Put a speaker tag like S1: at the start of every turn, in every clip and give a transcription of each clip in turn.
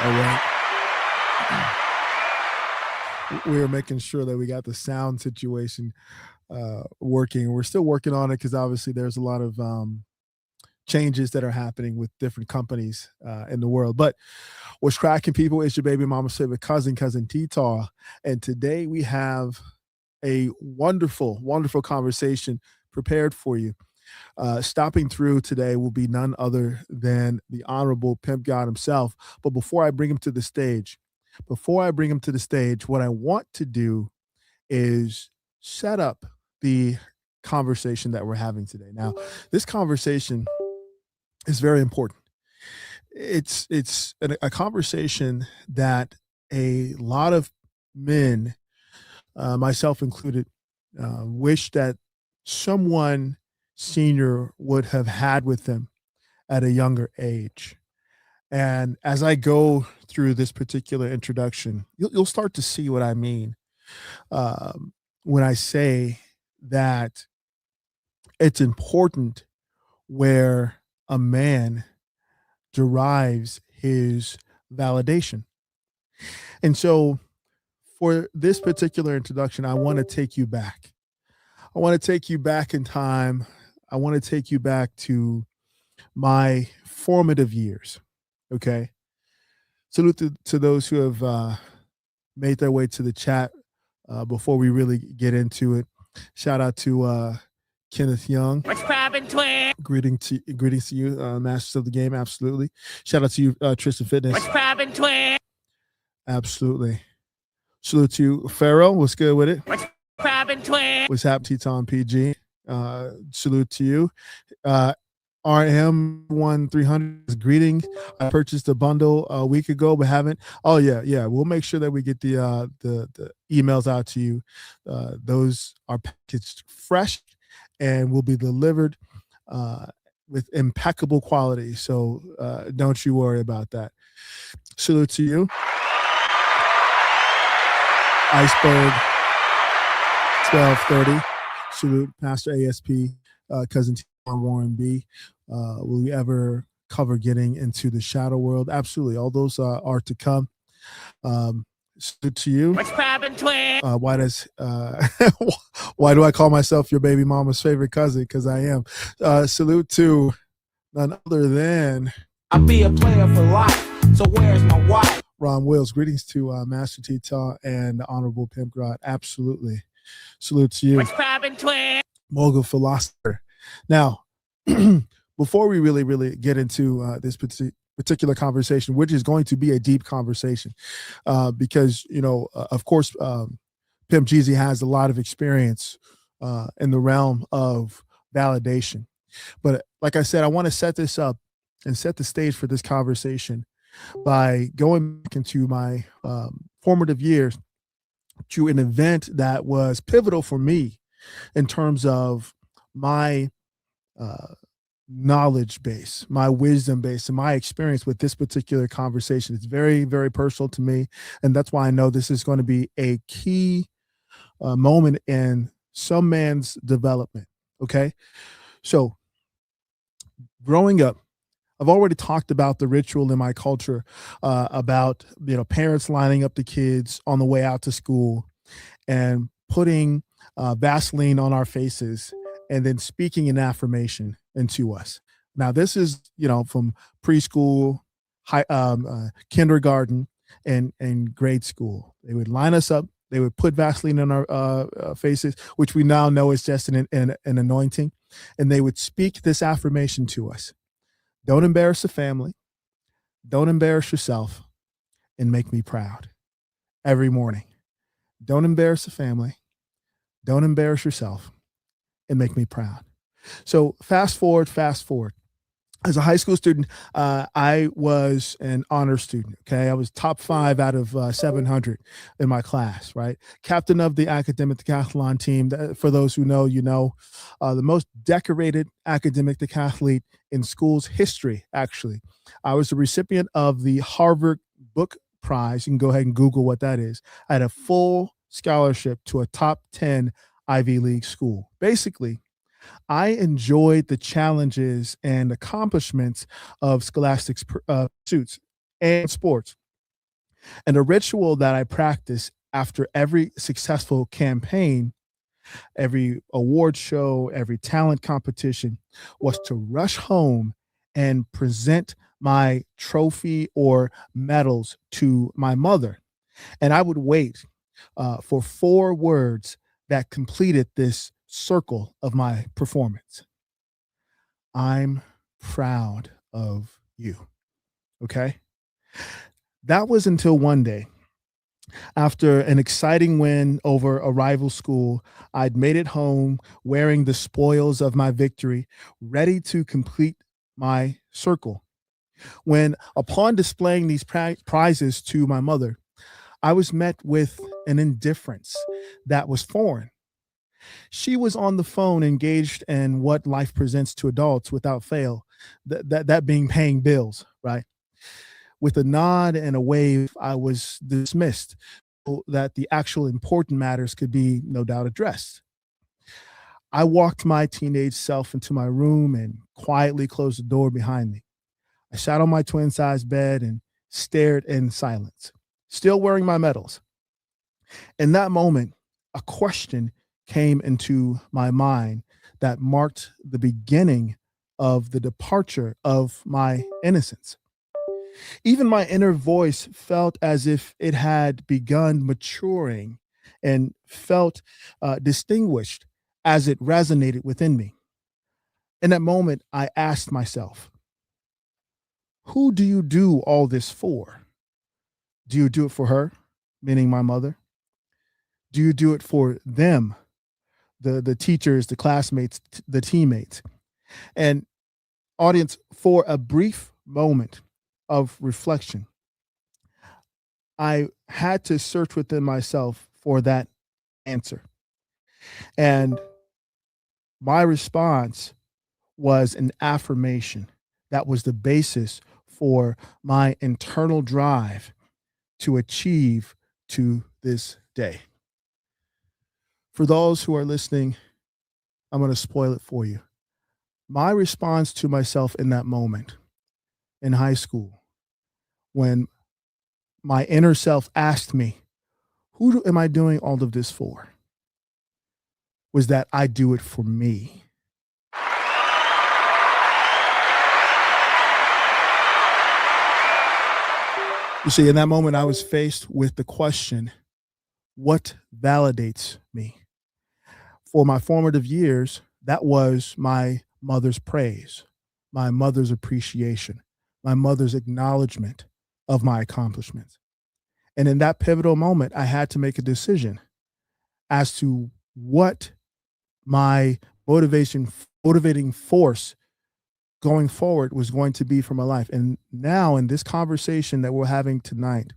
S1: All right. We are making sure that we got the sound situation working. We're still working on it because obviously there's a lot of changes that are happening with different companies in the world. But what's cracking, people? It's your baby mama's favorite cousin T-Taw. And today we have a wonderful, wonderful conversation prepared for you. Stopping through today will be none other than the Honorable Pimp God himself. But before I bring him to the stage, what I want to do is set up the conversation that we're having today. Now, this conversation is very important. It's a conversation that a lot of men, myself included, wish that someone senior would have had with them at a younger age. And as I go through this particular introduction, you'll start to see what I mean when I say that it's important where a man derives his validation. And so for this particular introduction, I want to take you back. I want to take you back in time. I want to take you back to my formative years. Okay. Salute to those who have made their way to the chat before we really get into it. Shout out to Kenneth Young.
S2: What's poppin', twin?
S1: Greetings to you, masters of the game. Absolutely. Shout out to you, Tristan Fitness.
S2: What's poppin', twin?
S1: Absolutely. Salute to you, Pharaoh. What's good with it?
S2: What's poppin', twin?
S1: What's happening, Tom PG? Salute to you. RM1300, greetings. I purchased a bundle a week ago, but haven't. Oh yeah. We'll make sure that we get the emails out to you. Those are packaged fresh and will be delivered with impeccable quality. So don't you worry about that. Salute to you, Iceberg 1230. Salute Pastor ASP, cousin T. Warren B. Will we ever cover getting into the shadow world? Absolutely. All those are to come. Salute to you.
S2: What's poppin', twin?
S1: Why do I call myself your baby mama's favorite cousin? Because I am. Salute to none other than
S3: I'll be a player for life. So where's my wife?
S1: Ron Wills. Greetings to Master T-Taw and the Honorable Pimp God. Absolutely. Salute to you.
S2: What's poppin', twin?
S1: Mogul philosopher. Now, before we really get into this particular conversation, which is going to be a deep conversation, because of course, Pimp Jeezy has a lot of experience in the realm of validation. But like I said, I want to set this up and set the stage for this conversation by going back into my formative years to an event that was pivotal for me in terms of my knowledge base, my wisdom base, and my experience with this particular conversation. It's very, very personal to me. And that's why I know this is going to be a key moment in some man's development. Okay. So growing up, I've already talked about the ritual in my culture about, parents lining up the kids on the way out to school and putting Vaseline on our faces and then speaking an affirmation into us. Now, this is, from preschool, kindergarten, and grade school. They would line us up. They would put Vaseline on our faces, which we now know is just an anointing. And they would speak this affirmation to us. Don't embarrass the family. Don't embarrass yourself, and make me proud. Every morning. Don't embarrass the family. Don't embarrass yourself, and make me proud. So fast forward. As a high school student, I was an honor student. Okay, I was top 5 out of 700 in my class. Right, captain of the academic decathlon team. For those who know, the most decorated academic decathlete in school's history. Actually, I was the recipient of the Harvard Book Prize. You can go ahead and Google what that is. I had a full scholarship to a top 10 Ivy League school. Basically, I enjoyed the challenges and accomplishments of scholastic pursuits and sports. And a ritual that I practice after every successful campaign, every award show, every talent competition was to rush home and present my trophy or medals to my mother. And I would wait for 4 words that completed this circle of my performance. I'm proud of you. Okay. That was until one day, after an exciting win over a rival school, I'd made it home wearing the spoils of my victory, ready to complete my circle. When, upon displaying these prizes to my mother, I was met with an indifference that was foreign. She was on the phone, engaged in what life presents to adults without fail, that being paying bills, right? With a nod and a wave, I was dismissed so that the actual important matters could be no doubt addressed. I walked my teenage self into my room and quietly closed the door behind me. I sat on my twin size bed and stared in silence, still wearing my medals. In that moment, a question came into my mind that marked the beginning of the departure of my innocence. Even my inner voice felt as if it had begun maturing and felt distinguished as it resonated within me. In that moment, I asked myself, who do you do all this for? Do you do it for her, meaning my mother? Do you do it for them, the teachers, the classmates, the teammates? And audience, for a brief moment of reflection, I had to search within myself for that answer. And my response was an affirmation that was the basis for my internal drive to achieve to this day. For those who are listening, I'm going to spoil it for you. My response to myself in that moment in high school, when my inner self asked me, am I doing all of this for? Was that I do it for me. You see, in that moment, I was faced with the question, what validates me? For my formative years, that was my mother's praise, my mother's appreciation, my mother's acknowledgement of my accomplishments. And in that pivotal moment, I had to make a decision as to what my motivating force going forward was going to be for my life. And now, in this conversation that we're having tonight,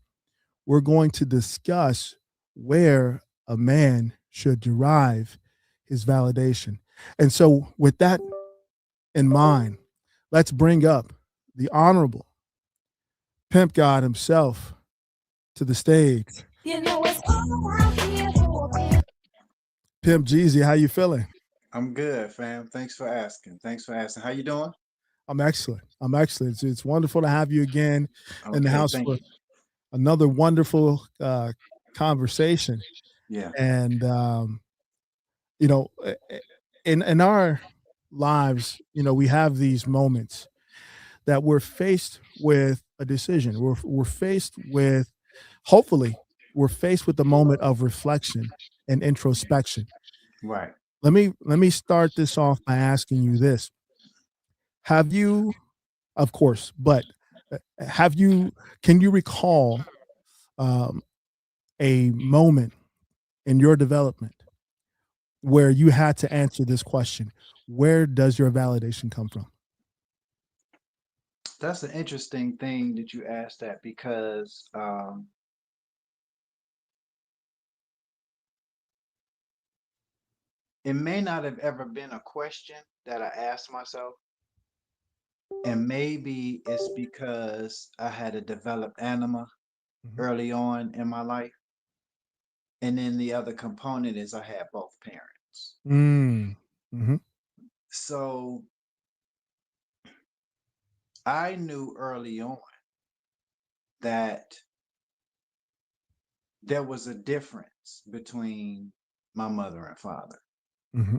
S1: we're going to discuss where a man should derive his validation. And so, with that in mind, let's bring up the Honorable Pimp God himself to the stage.
S4: You know it's all out here for me.
S1: Pimp Jeezy, how you feeling?
S5: I'm good, fam. Thanks for asking. Thanks for asking. How you doing?
S1: I'm excellent. I'm excellent. It's wonderful to have you again in the
S5: Okay,
S1: house
S5: thank
S1: for
S5: you.
S1: another wonderful conversation.
S5: Yeah,
S1: And you know, in our lives, we have these moments that we're faced with a decision. We're faced with, hopefully, we're faced with the moment of reflection and introspection.
S5: right.
S1: Let me start this off by asking you this: have you, of course, but have you? Can you recall um, a moment in your development where you had to answer this question? Where does your validation come from?
S5: That's an interesting thing that you asked that because it may not have ever been a question that I asked myself. And maybe it's because I had a developed anima
S1: Mhm.
S5: early on in my life. And then the other component is I had both parents.
S1: Mm. Mhm.
S5: So I knew early on that there was a difference between my mother and father.
S1: Mm-hmm.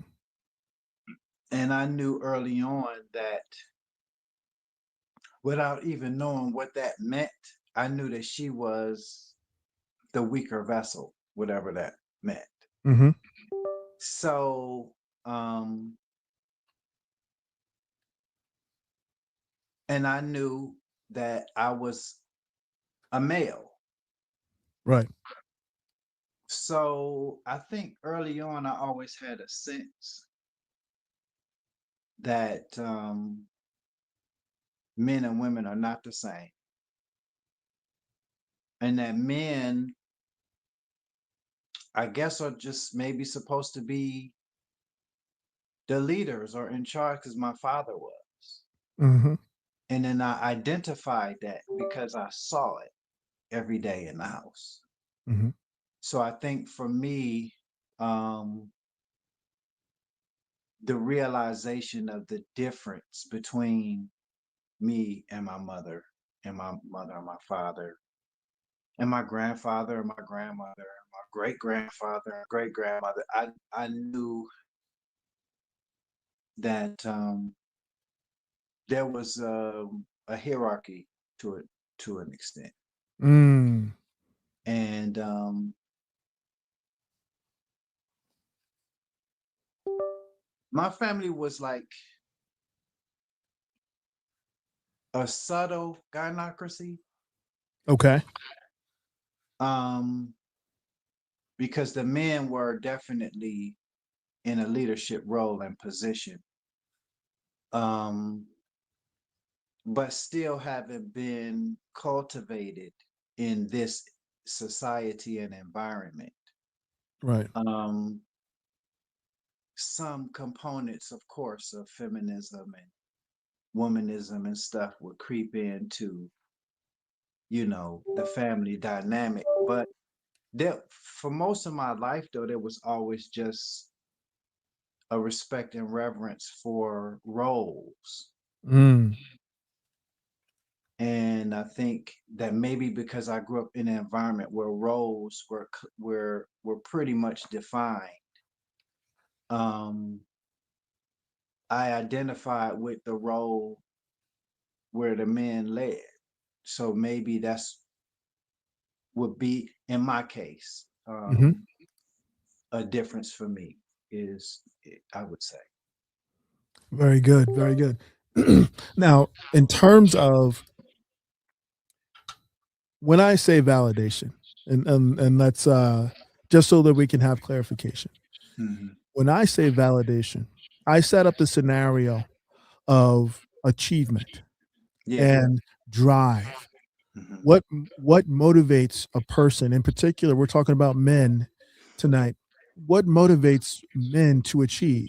S5: And I knew early on that without even knowing what that meant, I knew that she was the weaker vessel, whatever that meant.
S1: Mm-hmm.
S5: So, and I knew that I was a male.
S1: Right.
S5: So I think early on, I always had a sense that men and women are not the same, and that men, I guess, are just maybe supposed to be the leaders or in charge because my father was.
S1: Mm-hmm.
S5: And then I identified that because I saw it every day in the house.
S1: Mm-hmm.
S5: So I think for me, um, the realization of the difference between me and my mother and my father and my grandfather and my grandmother, my great grandfather and great grandmother, I knew that there was a hierarchy to it to an extent.
S1: Mm.
S5: And my family was like a subtle gynocracy,
S1: Okay.
S5: um, because the men were definitely in a leadership role and position, um, but still haven't been cultivated in this society and environment.
S1: Right.
S5: Um, some components, of course, of feminism and womanism and stuff would creep into, the family dynamic. But there, for most of my life, though, there was always just a respect and reverence for roles.
S1: Mm.
S5: And I think that maybe because I grew up in an environment where roles were pretty much defined, um, I identified with the role where the men led. So maybe that's would be in my case,
S1: Mm-hmm.
S5: a difference for me is I would say.
S1: Very good. Very good. Now, in terms of when I say validation, and let's just so that we can have clarification.
S5: Mhm.
S1: When I say validation, I set up the scenario of achievement
S5: Yeah.
S1: and drive.
S5: Mhm.
S1: What motivates a person in particular? We're talking about men tonight. What motivates men to achieve?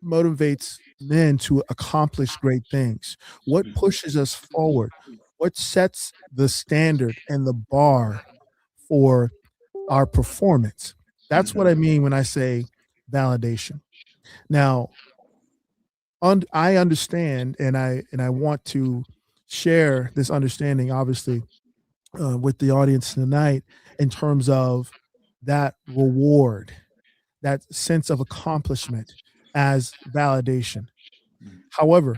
S1: Motivates men to accomplish great things? What pushes us forward? What sets the standard and the bar for our performance? That's what I
S5: Mhm.
S1: mean when I say validation. Now, I understand, and I want to share this understanding, obviously, with the audience tonight in terms of that reward, that sense of accomplishment as validation.
S5: Mhm.
S1: However,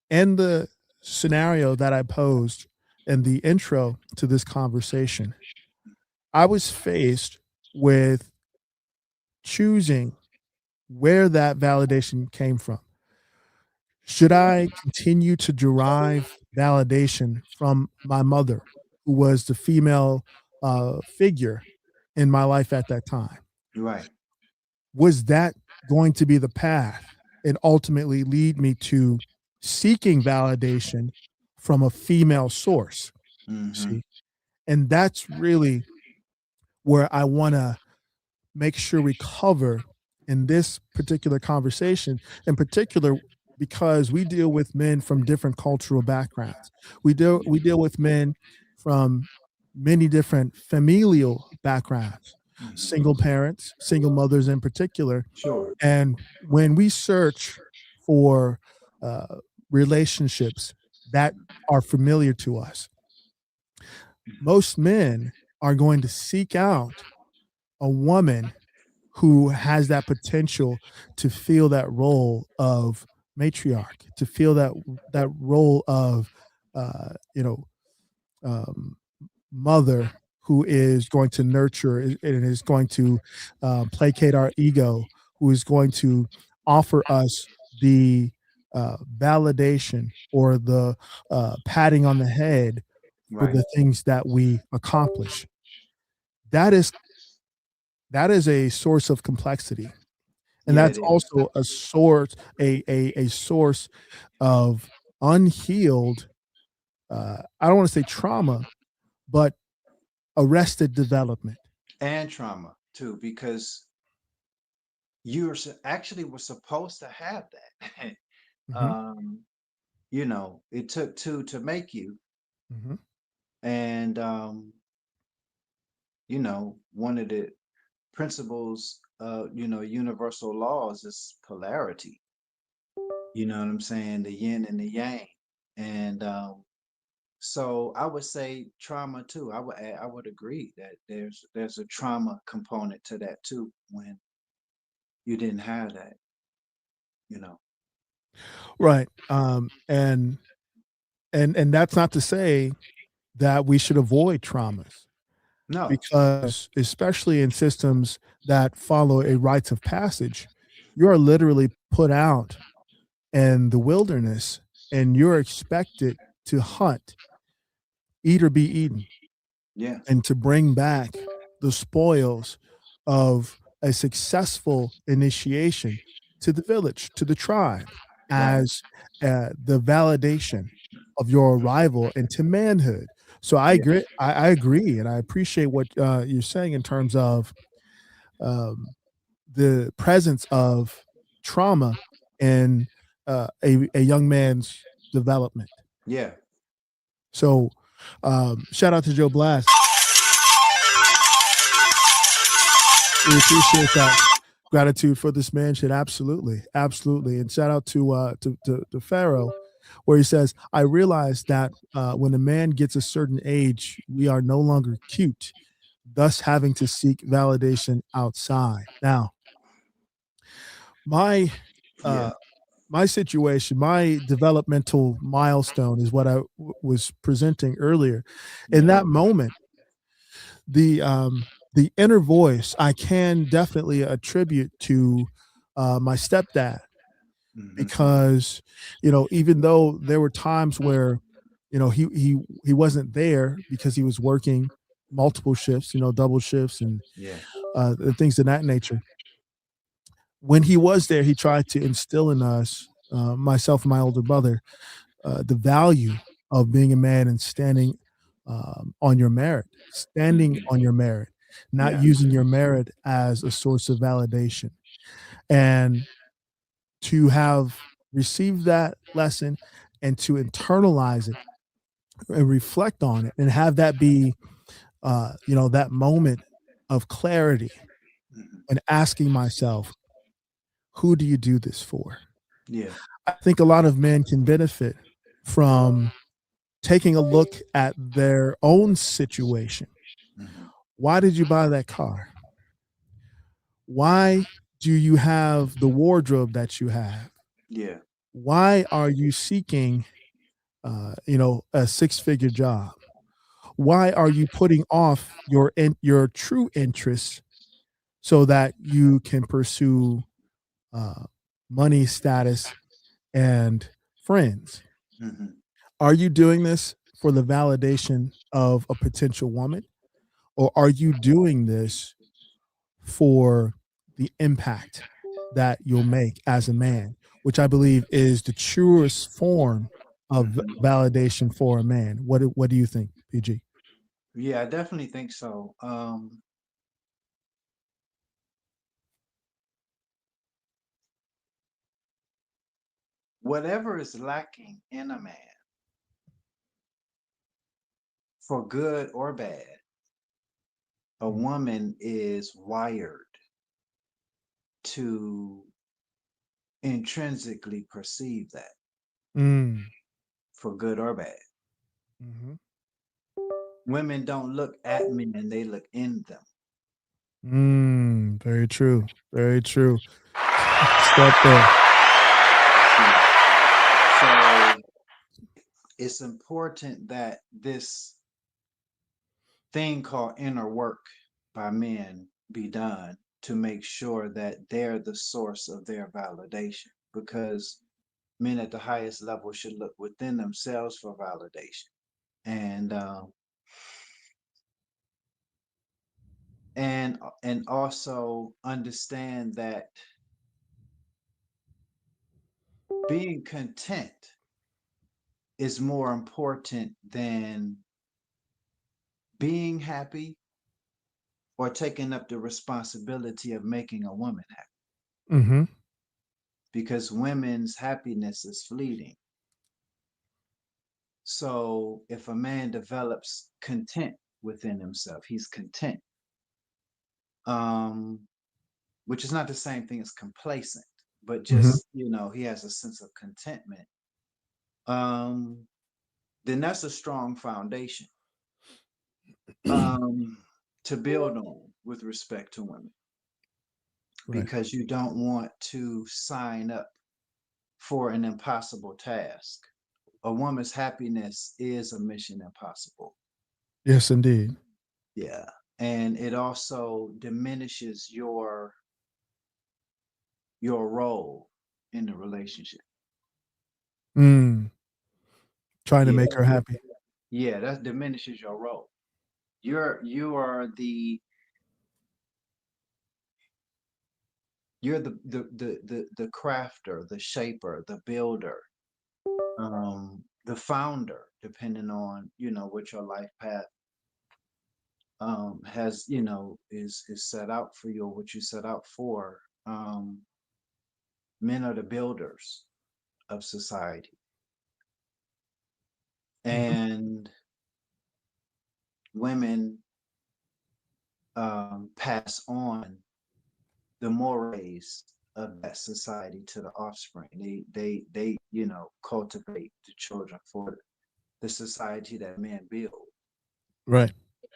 S1: in the scenario that I posed in the intro to this conversation, I was faced with choosing where that validation came from. Should I continue to derive validation from my mother, who was the female figure in my life at that time?
S5: Right.
S1: Was that going to be the path and ultimately lead me to seeking validation from a female source?
S5: Mhm.
S1: See, and that's really where I want to make sure we cover in this particular conversation, in particular, because we deal with men from different cultural backgrounds. We deal with men from many different familial backgrounds,
S5: Mhm.
S1: single parents, single mothers in particular.
S5: Sure.
S1: And when we search for uh, relationships that are familiar to us, most men are going to seek out a woman who has that potential to feel that role of matriarch, to feel that role of you know um, mother who is going to nurture and is going to placate our ego, who is going to offer us the validation or the patting on the head for
S5: Right.
S1: the things that we accomplish. That is that is a source of complexity, and
S5: Yeah,
S1: that's
S5: it is.
S1: also a source a source of unhealed. I don't want to say trauma, but arrested development.
S5: And trauma too, because actually were supposed to have that.
S1: Mhm,
S5: um, you know, it took two to make you,
S1: mhm.
S5: and you know, one of the principles, you know, universal laws is polarity. You know what I'm saying? The yin and the yang, and so I would say trauma too. I would agree that there's a trauma component to that too when you didn't have that. You know.
S1: Right, and that's not to say that we should avoid traumas,
S5: No.
S1: because especially in systems that follow a rites of passage, you are literally put out in the wilderness, and you're expected to hunt, eat or be eaten,
S5: Yeah.
S1: and to bring back the spoils of a successful initiation to the village, to the tribe,
S5: Right.
S1: as the validation of your arrival into manhood. So I
S5: Yeah.
S1: agree. I agree, and I appreciate what you're saying in terms of um, the presence of trauma in a young man's development.
S5: Yeah.
S1: So, shout out to Joe Blast. We appreciate that gratitude for this mansion. Absolutely, absolutely, and shout out to Pharaoh, where he says, "I realize that when a man gets a certain age, we are no longer cute, thus having to seek validation outside." Now, my
S5: Yeah.
S1: uh, my situation, my developmental milestone is what I was presenting earlier. In
S5: Yeah.
S1: that moment, the inner voice I can definitely attribute to my stepdad,
S5: Hmm.
S1: because even though there were times where he wasn't there because he was working multiple shifts, double shifts and
S5: Yeah.
S1: things of that nature. When he was there, he tried to instill in us, myself and my older brother, the value of being a man and standing on your merit, standing
S5: Hmm.
S1: on your merit, not
S5: Yeah.
S1: using your merit as a source of validation. And to have received that lesson and to internalize it and reflect on it and have that be, that moment of clarity
S5: Hmm.
S1: and asking myself, who do you do this for?
S5: Yeah.
S1: I think a lot of men can benefit from taking a look at their own situation.
S5: Hmm.
S1: Why did you buy that car? Why do you have the wardrobe that you have?
S5: Yeah.
S1: Why are you seeking, a six-figure job? Why are you putting off your true interests so that you can pursue uh, money, status, and friends?
S5: Hmm.
S1: Are you doing this for the validation of a potential woman, or are you doing this for the impact that you'll make as a man, which I believe is the truest form of
S5: Hmm.
S1: validation for a man? What do you think, PG?
S5: Yeah, I definitely think so. Whatever is lacking in a man, for good or bad, a woman is wired to intrinsically perceive that,
S1: Mm.
S5: for good or bad.
S1: Mhm.
S5: Women don't look at men, they look in them.
S1: Very true. Very true. Step there.
S5: So it's important that this thing called inner work by men be done to make sure that they're the source of their validation, because men at the highest level should look within themselves for validation, and and also understand that being content is more important than being happy or taking up the responsibility of making a woman happy,
S1: Mm-hmm.
S5: because women's happiness is fleeting. So if a man develops content within himself, he's content, um, which is not the same thing as complacent, but
S1: Mm-hmm.
S5: just, he has a sense of contentment. Um, then that's a strong foundation um, to build on with respect to women,
S1: Right.
S5: because you don't want to sign up for an impossible task. A woman's happiness is a mission impossible.
S1: Yes, indeed.
S5: Yeah. And it also diminishes your role in the relationship.
S1: Mm. Trying to
S5: Yeah.
S1: make her happy.
S5: Yeah, that diminishes your role. You're the crafter, the shaper, the builder, the founder, depending on, what your life path has, is set out for you, or what you set out for. Men are the builders of society,
S1: Mhm.
S5: and women pass on the mores of that society to the offspring. They cultivate the children for the society that men build.
S1: Right.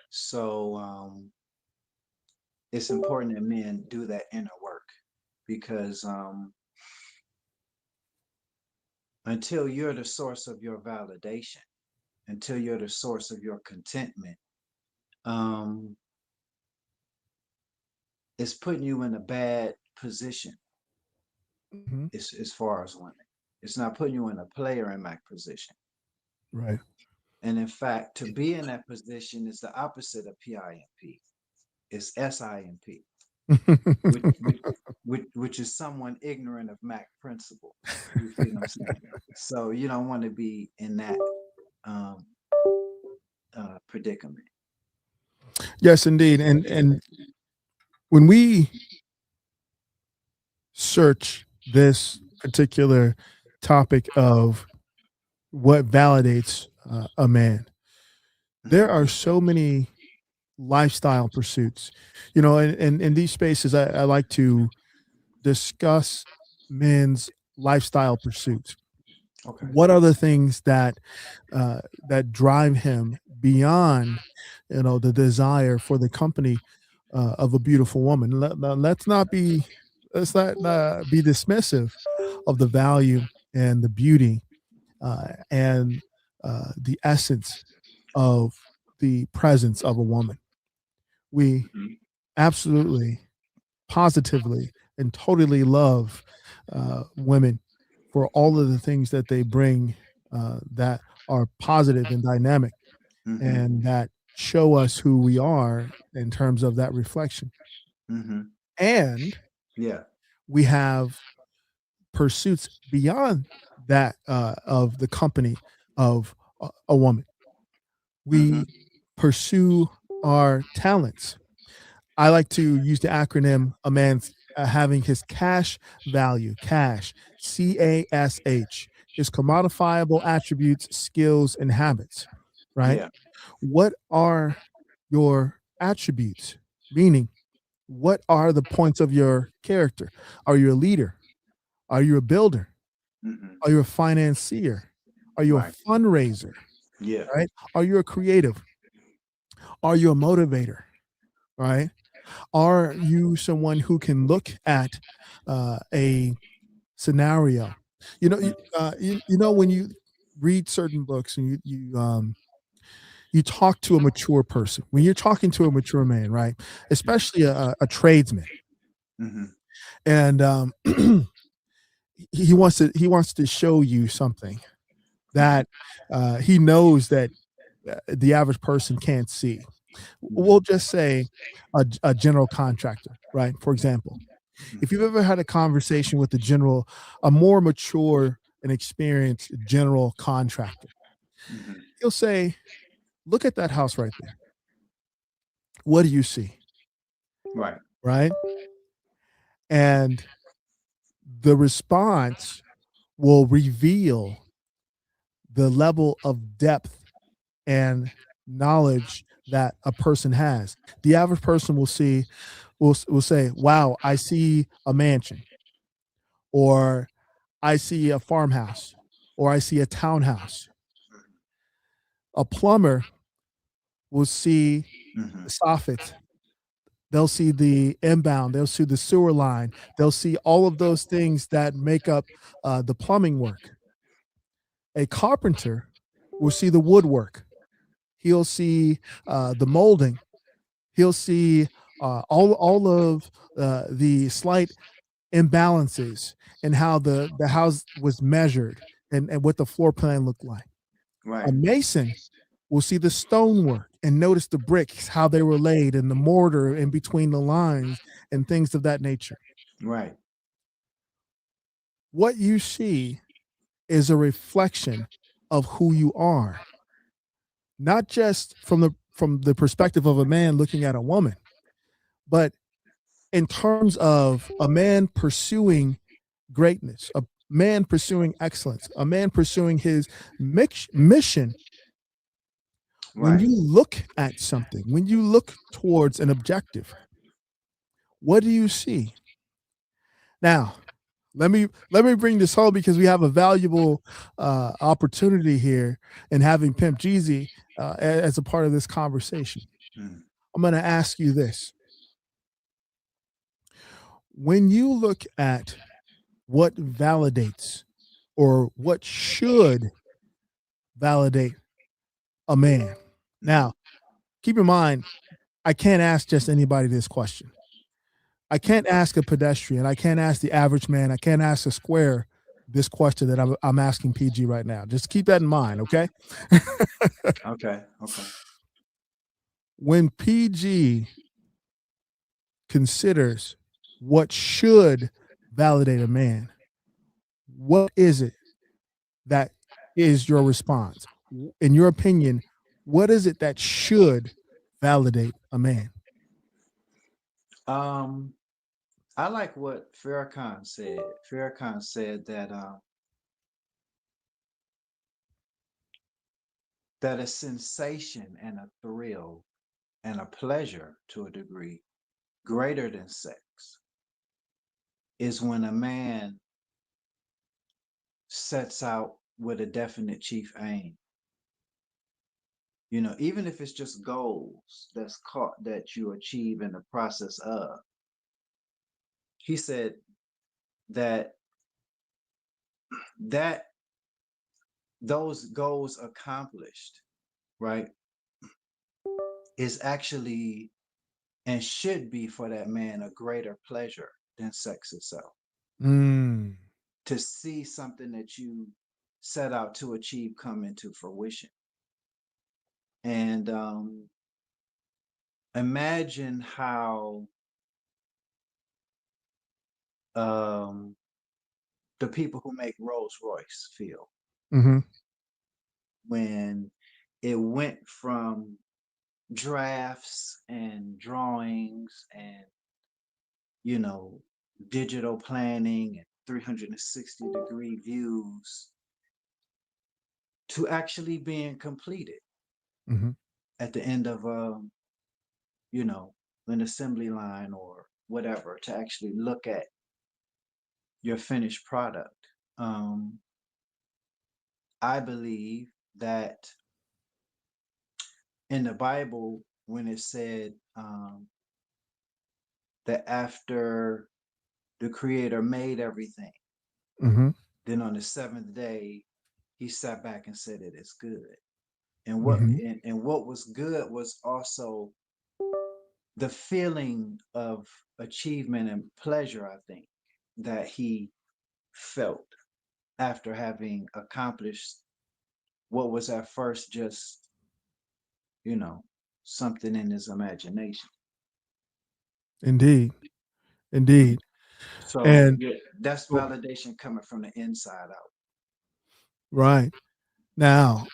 S5: So it's important that men do that inner work, because until you're the source of your validation, until you're the source of your contentment, um, it's putting you in a bad position
S1: Mhm.
S5: as far as women. It's not putting you in a player in Mac position.
S1: Right.
S5: And in fact, to be in that position is the opposite of PIMP. It's SIMP, which, which, which is someone ignorant of Mac principle. You see what I'm saying? So you don't want to be in that um, predicament.
S1: Yes, indeed. And when we search this particular topic of what validates a man, there
S5: Mhm.
S1: are so many lifestyle pursuits. In these spaces, I like to discuss men's lifestyle pursuits.
S5: Okay.
S1: What are the things that drive him beyond, the desire for the company of a beautiful woman? Let's not be dismissive of the value and the beauty and the essence of the presence of a woman. We
S5: Mhm.
S1: absolutely, positively, and totally love women for all of the things that they bring that are positive and dynamic
S5: Mhm.
S1: and that show us who we are in terms of that reflection.
S5: Mhm.
S1: And
S5: Yeah.
S1: we have pursuits beyond that of the company of a woman.
S5: Mhm.
S1: We pursue our talents. I like to use the acronym a man's having his cash value, cash, CASH, his commodifiable attributes, skills, and habits, right?
S5: Yeah.
S1: What are your attributes? Meaning, what are the points of your character? Are you a leader? Are you a builder?
S5: Mhm.
S1: Are you a financier? Are you a
S5: Right.
S1: fundraiser?
S5: Yeah.
S1: Right? Are you a creative? Are you a motivator? Right? Are you someone who can look at a scenario? You know when you read certain books and you talk to a mature person, when you're talking to a mature man, right? Especially a tradesman,
S5: Mm-hmm.
S1: and he wants to show you something that he knows that the average person can't see. We'll just say a general contractor, right? For example, if you've ever had a conversation with a more mature and experienced general contractor,
S5: Mm-hmm.
S1: he'll say, "Look at that house right there. What do you see?"
S5: Right.
S1: Right? And the response will reveal the level of depth and knowledge that a person has. The average person will say, "Wow, I see a mansion," or "I see a farmhouse," or "I see a townhouse." A plumber will see
S5: Mm-hmm.
S1: the soffit. They'll see the inbound. They'll see the sewer line. They'll see all of those things that make up the plumbing work. A carpenter will see the woodwork. He'll see the molding. He'll see all of the slight imbalances and how the house was measured and what the floor plan looked like. A
S5: Right.
S1: mason will see the stonework and notice the bricks, how they were laid, and the mortar in between the lines and things of that nature.
S5: Right.
S1: What you see is a reflection of who you are, not just from the perspective of a man looking at a woman, but in terms of a man pursuing greatness, a man pursuing excellence, a man pursuing his mission. When
S5: Right.
S1: you look at something, when you look towards an objective, what do you see? Now, let me bring this home because we have a valuable opportunity here in having Pimp Jeezy as a part of this conversation.
S5: Mm.
S1: I'm going to ask you this: when you look at what validates or what should validate a man. Now, keep in mind, I can't ask just anybody this question. I can't ask a pedestrian. I can't ask the average man. I can't ask a square this question that I'm asking PG right now. Just keep that in mind, okay?
S5: Okay. Okay.
S1: When PG considers what should validate a man, what is it that is your response? In your opinion, what is it that should validate a man?
S5: Um, I like what Farrakhan said. Farrakhan said that a sensation and a thrill and a pleasure to a degree greater than sex is when a man sets out with a definite chief aim. Even if it's just goals that's caught that you achieve in the process of. He said that that those goals accomplished, right, is actually and should be for that man a greater pleasure than sex itself.
S1: Mm,
S5: To see something that you set out to achieve come into fruition. And imagine how um, the people who make Rolls Royce feel
S1: hmm
S5: when it went from drafts and drawings and you know digital planning and 360-degree views to actually being completed
S1: hmm
S5: at the end of you know an assembly line or whatever, to actually look at your finished product. um, I believe that in the Bible when it said that after the creator made everything,
S1: Mm-hmm.
S5: then on the seventh day, he sat back and said it is good. And
S1: Mm-hmm.
S5: what was good was also the feeling of achievement and pleasure, I think, that he felt after having accomplished what was at first just, you know, something in his imagination.
S1: Indeed.
S5: Mm.
S1: Indeed.
S5: So
S1: And
S5: yeah, that's
S1: oh,
S5: validation coming from the inside out.
S1: right now,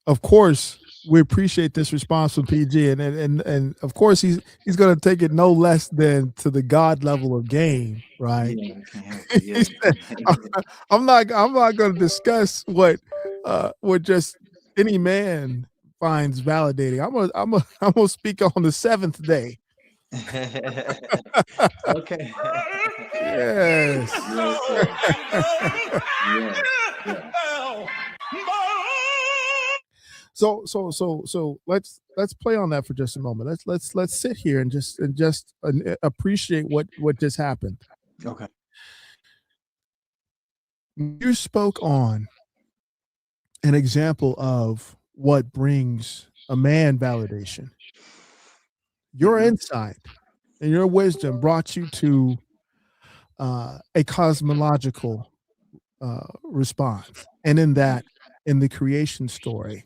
S1: of course, we appreciate this response from PG, and of course he's going to take it no less than to the God level of game, right?
S5: Yeah, I can't help it.
S1: He said,
S5: Yeah.
S1: I'm not going to discuss what just any man finds validating. I'm gonna speak on the seventh day.
S5: Okay.
S1: Yes.
S5: Yes, sir. Yes, yes.
S1: So let's play on that for just a moment. Let's sit here and just appreciate what just happened.
S5: Okay.
S1: You spoke on an example of what brings a man validation. Your
S5: Hmm.
S1: insight and your wisdom brought you to a cosmological response, and in the creation story,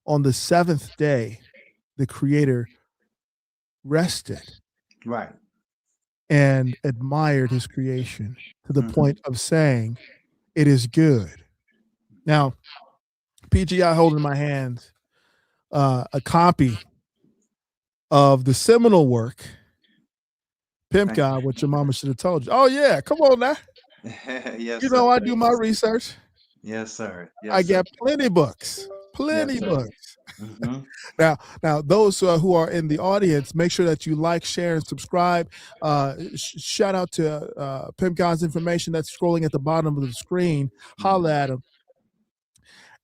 S1: on the seventh day, the Creator rested
S5: Right.
S1: and admired his creation to the
S5: Hmm.
S1: point of saying, "It is good." Now, PGI hold in my hands a copy of the seminal work, Pimp
S5: Thank
S1: God, what your mama should have told you. Oh, yeah, come on now.
S5: you. Yes,
S1: You
S5: sir.
S1: know, I do
S5: Thank
S1: my
S5: you.
S1: research.
S5: Yes, sir.
S1: I
S5: Yes, sir.
S1: get plenty books,
S5: Yes,
S1: plenty
S5: sir.
S1: books.
S5: Hmm.
S1: Now, those who are in the audience, make sure that you like, share, and subscribe. Shout out to Pimp God's information that's scrolling at the bottom of the screen. Holla at him.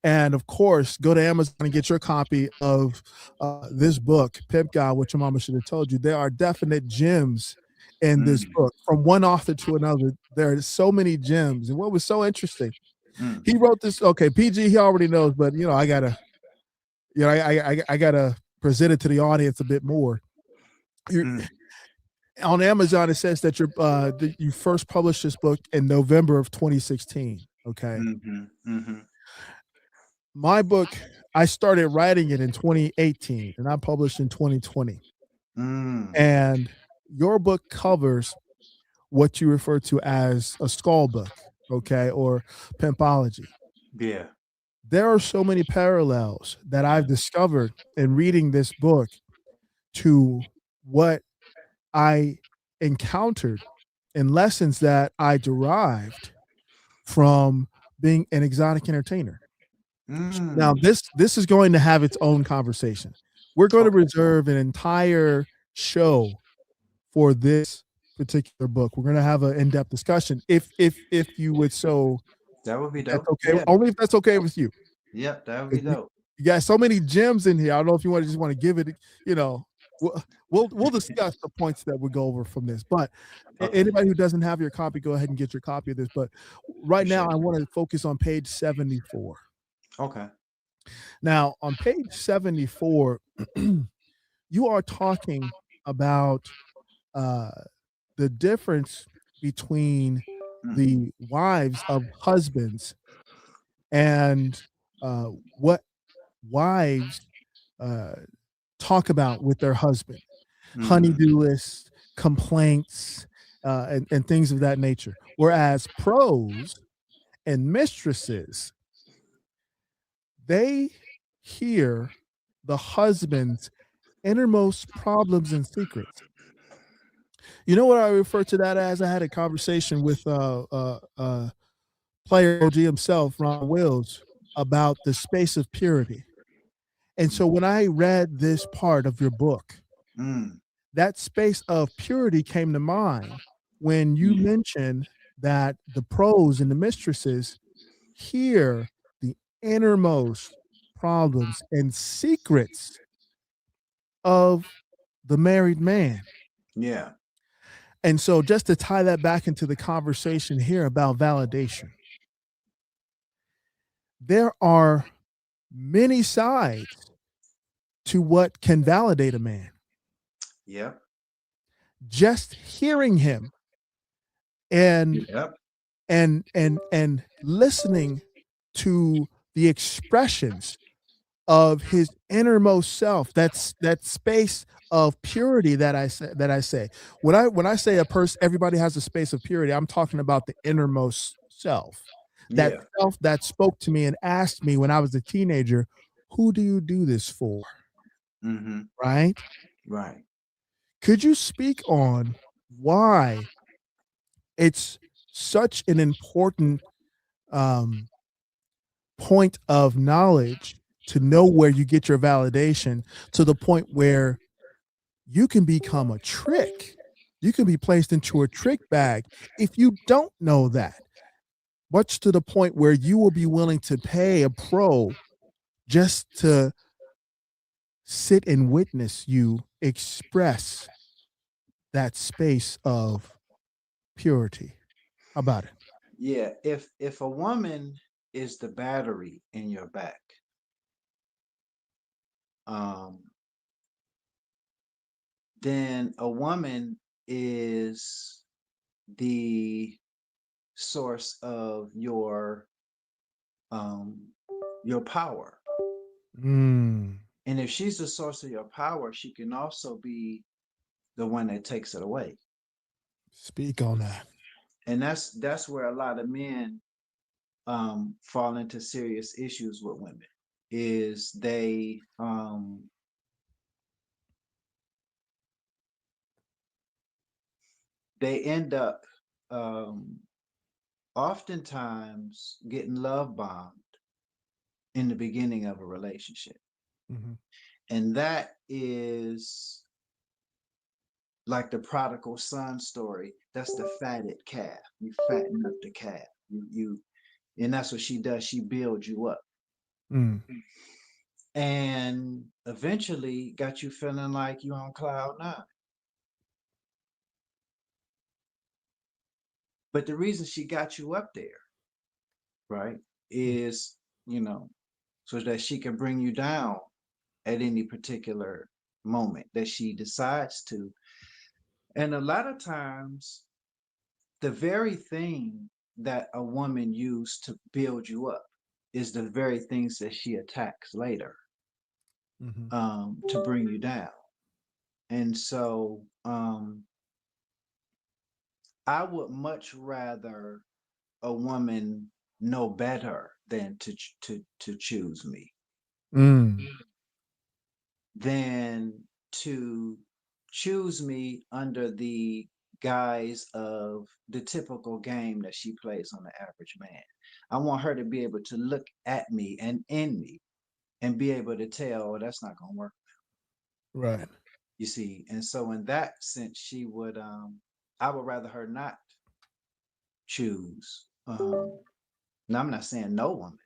S1: And of course, go to Amazon and get your copy of this book, Pimp God, What Your Mama Should Have Told You. There are definite gems in this
S5: Mm,
S1: book from one author to another. There are so many gems. And what was so interesting,
S5: mm,
S1: he wrote this. Okay, PG, he already knows, but I gotta, I gotta present it to the audience a bit more. You're,
S5: mm,
S1: on Amazon, it says that you first published this book in November of 2016. Okay,
S5: mhm, mhm,
S1: my book, I started writing it in 2018 and I published in 2020.
S5: mm.
S1: And your book covers what you refer to as a skull book, okay, or pimpology.
S5: Yeah.
S1: There are so many parallels that I've discovered in reading this book to what I encountered and lessons that I derived from being an exotic entertainer. Now,
S5: Mm.
S1: this is going to have its own conversation. We're going to
S5: Okay.
S1: reserve an entire show for this particular book. We're going to have an in-depth discussion if you would so.
S5: That would be
S1: If that's
S5: dope.
S1: okay.
S5: Yeah.
S1: Only if that's okay with you.
S5: Yep. That would be
S1: 'Cause
S5: dope.
S1: you got so many gems in here. I don't know if you want to give it. You know, we'll discuss the points that we go over from this. But
S5: Okay.
S1: anybody who doesn't have your copy, go ahead and get your copy of this. But right now,
S5: Appreciate
S1: I
S5: it.
S1: want to focus on page 74.
S5: Okay.
S1: Now, on page 74, you are talking about uh, the difference between
S5: Mm,
S1: the wives of husbands and what wives uh, talk about with their husband,
S5: mhm,
S1: honeydew lists, complaints, and things of that nature. Whereas pros and mistresses, they hear the husband's innermost problems and secrets. You know what I refer to that as? I had a conversation with player OG himself, Ron Wills, about the space of purity. And so when I read this part of your book,
S5: mm,
S1: that space of purity came to mind when you
S5: mm,
S1: mentioned that the pros and the mistresses hear the innermost problems and secrets of the married man.
S5: Yeah.
S1: And so, just to tie that back into the conversation here about validation, there are many sides to what can validate a man.
S5: Yep.
S1: Just hearing him and
S5: Yep.
S1: and listening to the expressions of his innermost self, that's that space of purity that I say when I say a person, everybody has a space of purity, I'm talking about the innermost self, that
S5: Yeah.
S1: self that spoke to me and asked me when I was a teenager, who do you do this for?
S5: Mm-hmm.
S1: Right?
S5: Right.
S1: Could you speak on why it's such an important um, point of knowledge to know where you get your validation, to the point where you can become a trick? You can be placed into a trick bag if you don't know that, much to the point where you will be willing to pay a pro just to sit and witness you express that space of purity. How about it?
S5: Yeah. If a woman is the battery in your back, um, then a woman is the source of um your power.
S1: Mm,
S5: And if she's the source of your power, she can also be the one that takes it away.
S1: speak on that.
S5: And that's where a lot of men fall into serious issues with women, is they end up um oftentimes getting love bombed in the beginning of a relationship.
S1: Mhm.
S5: And that is like the prodigal son story. That's the fatted calf. You fatten up the calf. And that's what she does. She builds you up.
S1: Mm,
S5: And eventually got you feeling like you on cloud nine. But the reason she got you up there, right,
S1: mm,
S5: is, you know, so that she can bring you down at any particular moment that she decides to. And a lot of times, the very thing that a woman used to build you up is the very things that she attacks later,
S1: mhm.
S5: to bring you down. And so I would much rather a woman know better than to choose me,
S1: Mm,
S5: than to choose me under the guise of the typical game that she plays on the average man. I want her to be able to look at me and in me and be able to tell, oh, that's not going to work,
S1: right.
S5: you see. And so in that sense, I would rather her not choose. Now, I'm not saying no woman,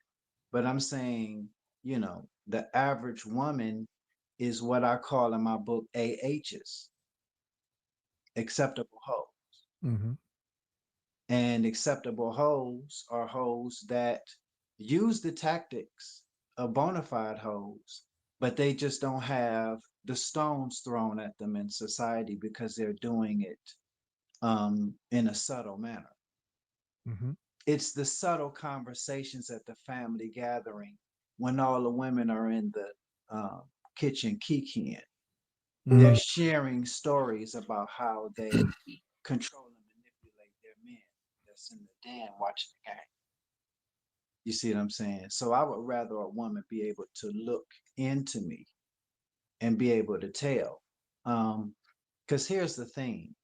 S5: but I'm saying, the average woman is what I call in my book AHs, acceptable hoe.
S1: Mhm.
S5: And acceptable hoes are hoes that use the tactics of bona fide hoes, but they just don't have the stones thrown at them in society because they're doing it in a subtle manner.
S1: Mhm.
S5: It's the subtle conversations at the family gathering when all the women are in the kitchen kikiing. They're
S1: Mm,
S5: sharing stories about how they control and manipulate their men that's in the den watching the game. You see what I'm saying? So I would rather a woman be able to look into me and be able to tell. Because here's the thing,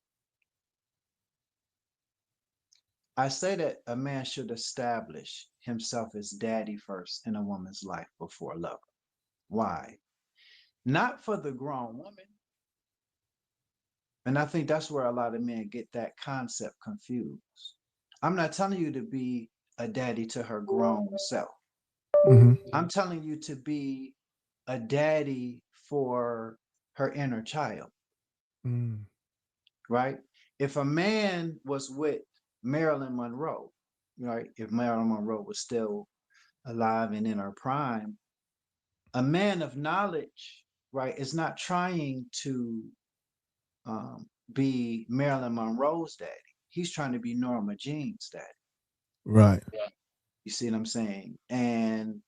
S5: I say that a man should establish himself as daddy first in a woman's life before lover. Why? Not for the grown woman. And I think that's where a lot of men get that concept confused. I'm not telling you to be a daddy to her grown self.
S1: mhm.
S5: I'm telling you to be a daddy for her inner child,
S1: Mm.
S5: right? If a man was with Marilyn Monroe, right? If Marilyn Monroe was still alive and in her prime, a man of knowledge, right, is not trying to be Marilyn Monroe's daddy. He's trying to be Norma Jean's daddy.
S1: Right.
S5: You see what I'm saying? And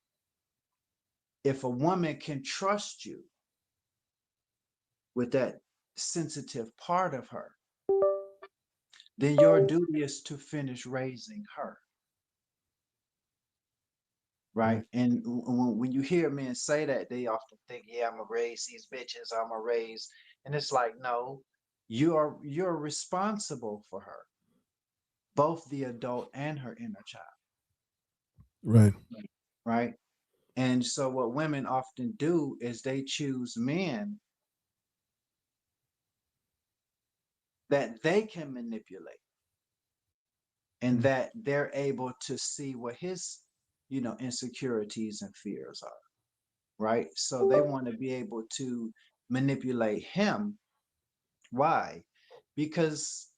S5: if a woman can trust you with that sensitive part of her, then your duty is to finish raising her. Right.
S1: Right.
S5: And when you hear men say that, they often think, yeah, I'm gonna raise these bitches, I'm gonna raise, and it's like, no, you're responsible for her, both the adult and her inner child.
S1: Right.
S5: Right. And so what women often do is they choose men that they can manipulate and
S1: Mm.
S5: that they're able to see what his, insecurities and fears are. Right. So they want to be able to manipulate him. Why? Because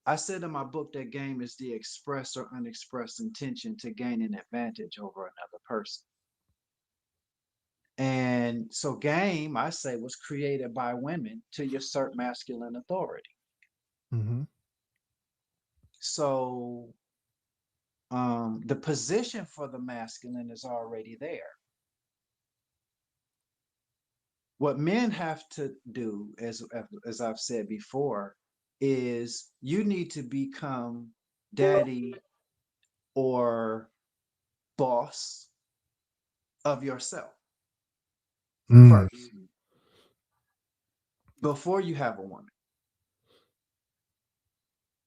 S5: I said in my book that game is the expressed or unexpressed intention to gain an advantage over another person. And so game, I say, was created by women to usurp masculine authority.
S1: Mm-hmm.
S5: So the position for the masculine is already there. What men have to do, as I've said before, is you need to become daddy or boss of yourself
S1: Mm.
S5: first before you have a woman.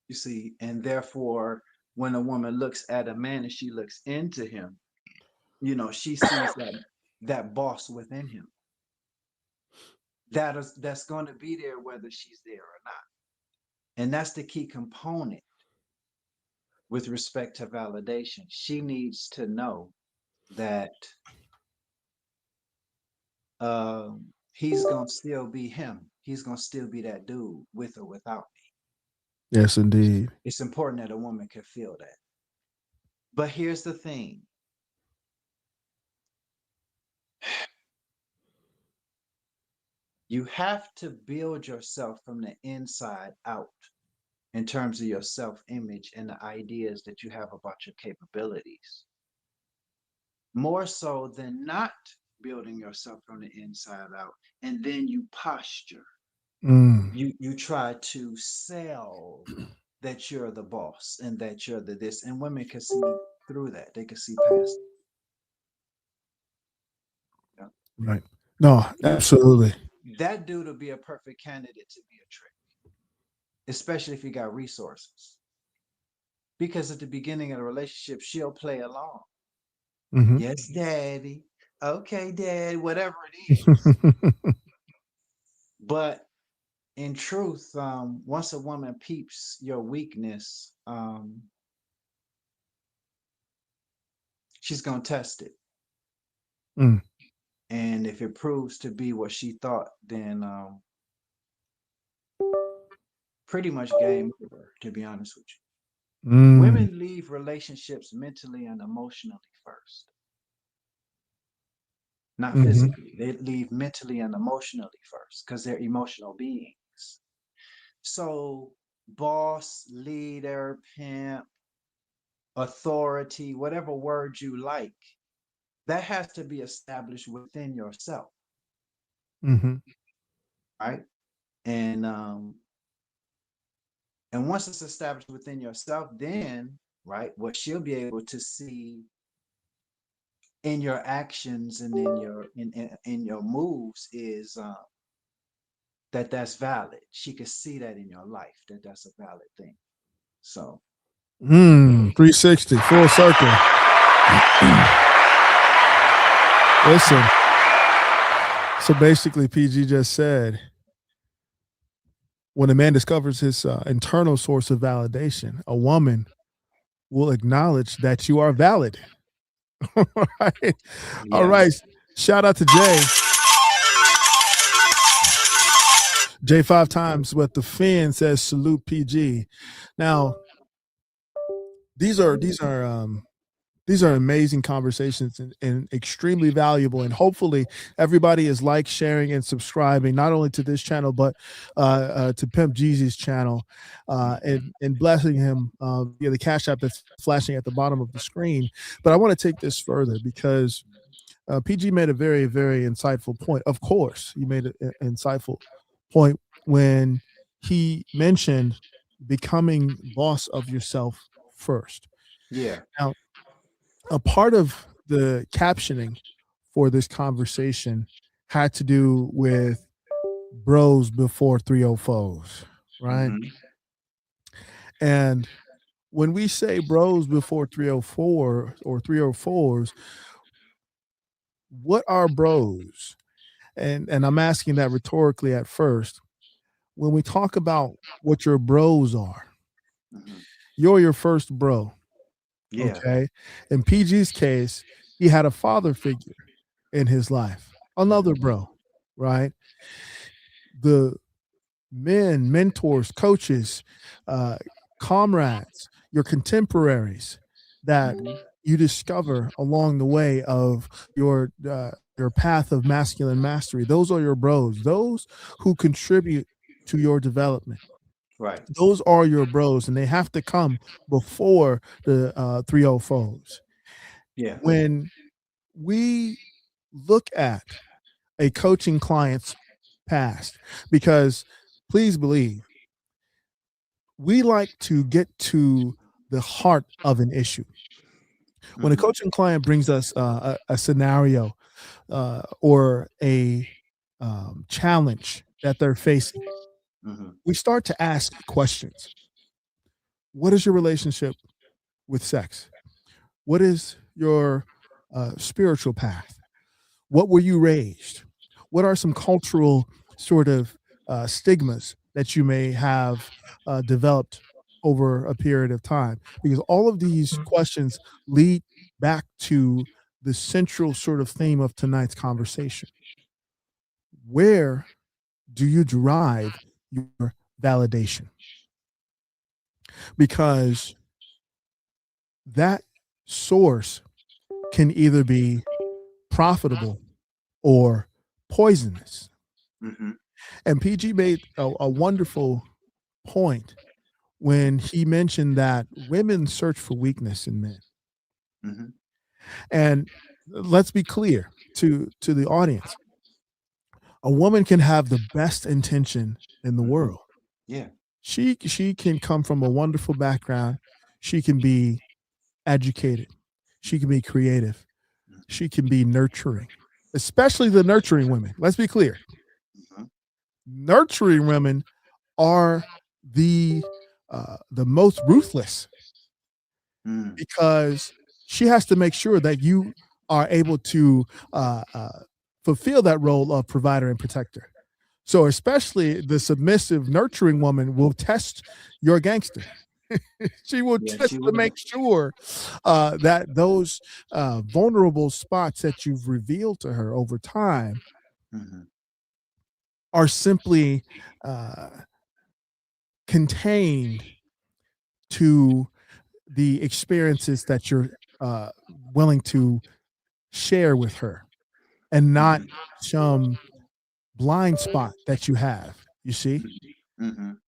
S5: You see, and therefore, when a woman looks at a man and she looks into him, she sees that boss within him. That's going to be there whether she's there or not. And that's the key component with respect to validation. She needs to know that he's going to still be him. He's going to still be that dude with or without me.
S1: Yes, indeed.
S5: It's important that a woman can feel that. But here's the thing. You have to build yourself from the inside out in terms of your self-image and the ideas that you have about your capabilities. More so than not building yourself from the inside out. And then you posture.
S1: Mm.
S5: You try to sell that you're the boss and that you're the this. And women can see through that. They can see past it.
S1: Right. No, absolutely.
S5: That dude will be a perfect candidate to be a trick, especially if you got resources. Because at the beginning of the relationship, she'll play along.
S1: Mm-hmm.
S5: Yes, daddy. Okay, dad, whatever it is. But in truth, once a woman peeps your weakness, she's going to test it.
S1: Mm.
S5: And if it proves to be what she thought, then pretty much game over, to be honest with you.
S1: Mm.
S5: Women leave relationships mentally and emotionally first. Not
S1: Mm-hmm.
S5: physically. They leave mentally and emotionally first because they're emotional beings. So boss, leader, pimp, authority, whatever word you like, that has to be established within yourself.
S1: Mm-hmm.
S5: Right? And once it's established within yourself, then right, what she'll be able to see in your actions and in your moves is that's valid. She could see that in your life that that's a valid thing. So
S1: 360 full circle. Listen. So basically, PG just said, when a man discovers his internal source of validation, a woman will acknowledge that you are valid. All right.
S5: yeah.
S1: All right. Shout out to Jay. J 5 times with the fin says salute PG. Now, these are amazing conversations and extremely valuable. And hopefully everybody is like, sharing, and subscribing, not only to this channel, but to Pimp Jeezy's channel, and blessing him via the Cash App that's flashing at the bottom of the screen. But I want to take this further because PG made a very, very insightful point. Of course, he made an insightful point when he mentioned becoming boss of yourself first.
S5: Yeah.
S1: Now, a part of the captioning for this conversation had to do with bros before 304s, right?
S5: Mhm.
S1: And when we say bros before 304 or 304s, what are bros? And I'm asking that rhetorically at first. When we talk about what your bros are,
S5: Mhm.
S1: you're your first bro,
S5: Yeah.
S1: okay? In PG's case, he had a father figure in his life, another bro, right? The men, mentors, coaches, uh, comrades, your contemporaries that
S5: Mhm.
S1: you discover along the way of your path of masculine mastery. Those are your bros. Those who contribute to your development.
S5: Right.
S1: Those are your bros, and they have to come before the 304s.
S5: Yeah.
S1: When we look at a coaching client's past, because please believe, we like to get to the heart of an issue. When a
S5: Mhm.
S1: coaching client brings us a scenario or a challenge that they're facing,
S5: Mhm.
S1: we start to ask questions. What is your relationship with sex? What is your spiritual path? What were you raised? What are some cultural sort of stigmas that you may have developed over a period of time? Because all of these questions lead back to the central sort of theme of tonight's conversation. Where do you derive your validation? Because that source can either be profitable or poisonous.
S5: Mhm.
S1: And PG made a wonderful point when he mentioned that women search for weakness in men.
S5: Mhm.
S1: And let's be clear to the audience. A woman can have the best intention in the
S5: Mhm.
S1: world.
S5: Yeah.
S1: She can come from a wonderful background. She can be educated. She can be creative. She can be nurturing, especially the nurturing women. Let's be clear.
S5: Mhm.
S1: Nurturing women are the most ruthless
S5: Mm.
S1: because she has to make sure that you are able to fulfill that role of provider and protector. So, especially the submissive, nurturing woman will test your gangster. She will
S5: Yeah,
S1: test
S5: she
S1: to
S5: will.
S1: make sure that those vulnerable spots that you've revealed to her over time
S5: Mhm.
S1: are simply uh, contained to the experiences that you're uh, willing to share with her and not
S5: Mhm.
S1: some blind spot that you have. You see?
S5: Mhm.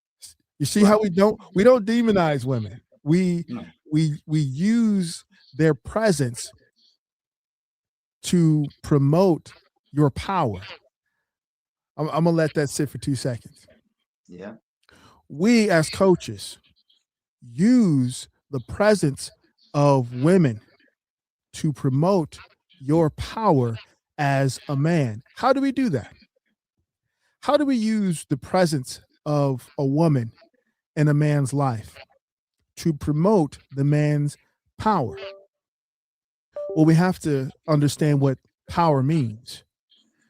S1: You see how
S5: Right.
S1: we don't demonize women. We
S5: No.
S1: we use their presence to promote your power. I'm gonna let that sit for 2 seconds.
S5: Yeah.
S1: We as coaches use the presence of women to promote your power as a man. How do we do that? How do we use the presence of a woman in a man's life to promote the man's power? Well, we have to understand what power means.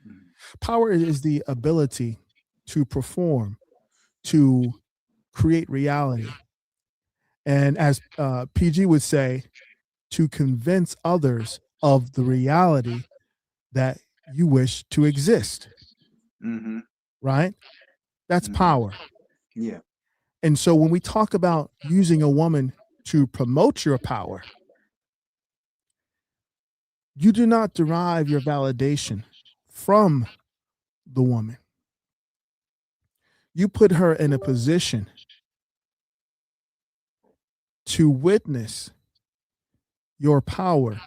S5: Mhm.
S1: Power is the ability to perform, to create reality. And as PG would say, to convince others of the reality that you wish to exist,
S5: Mhm.
S1: right? That's power.
S5: Yeah.
S1: And so when we talk about using a woman to promote your power, you do not derive your validation from the woman. You put her in a position to witness your power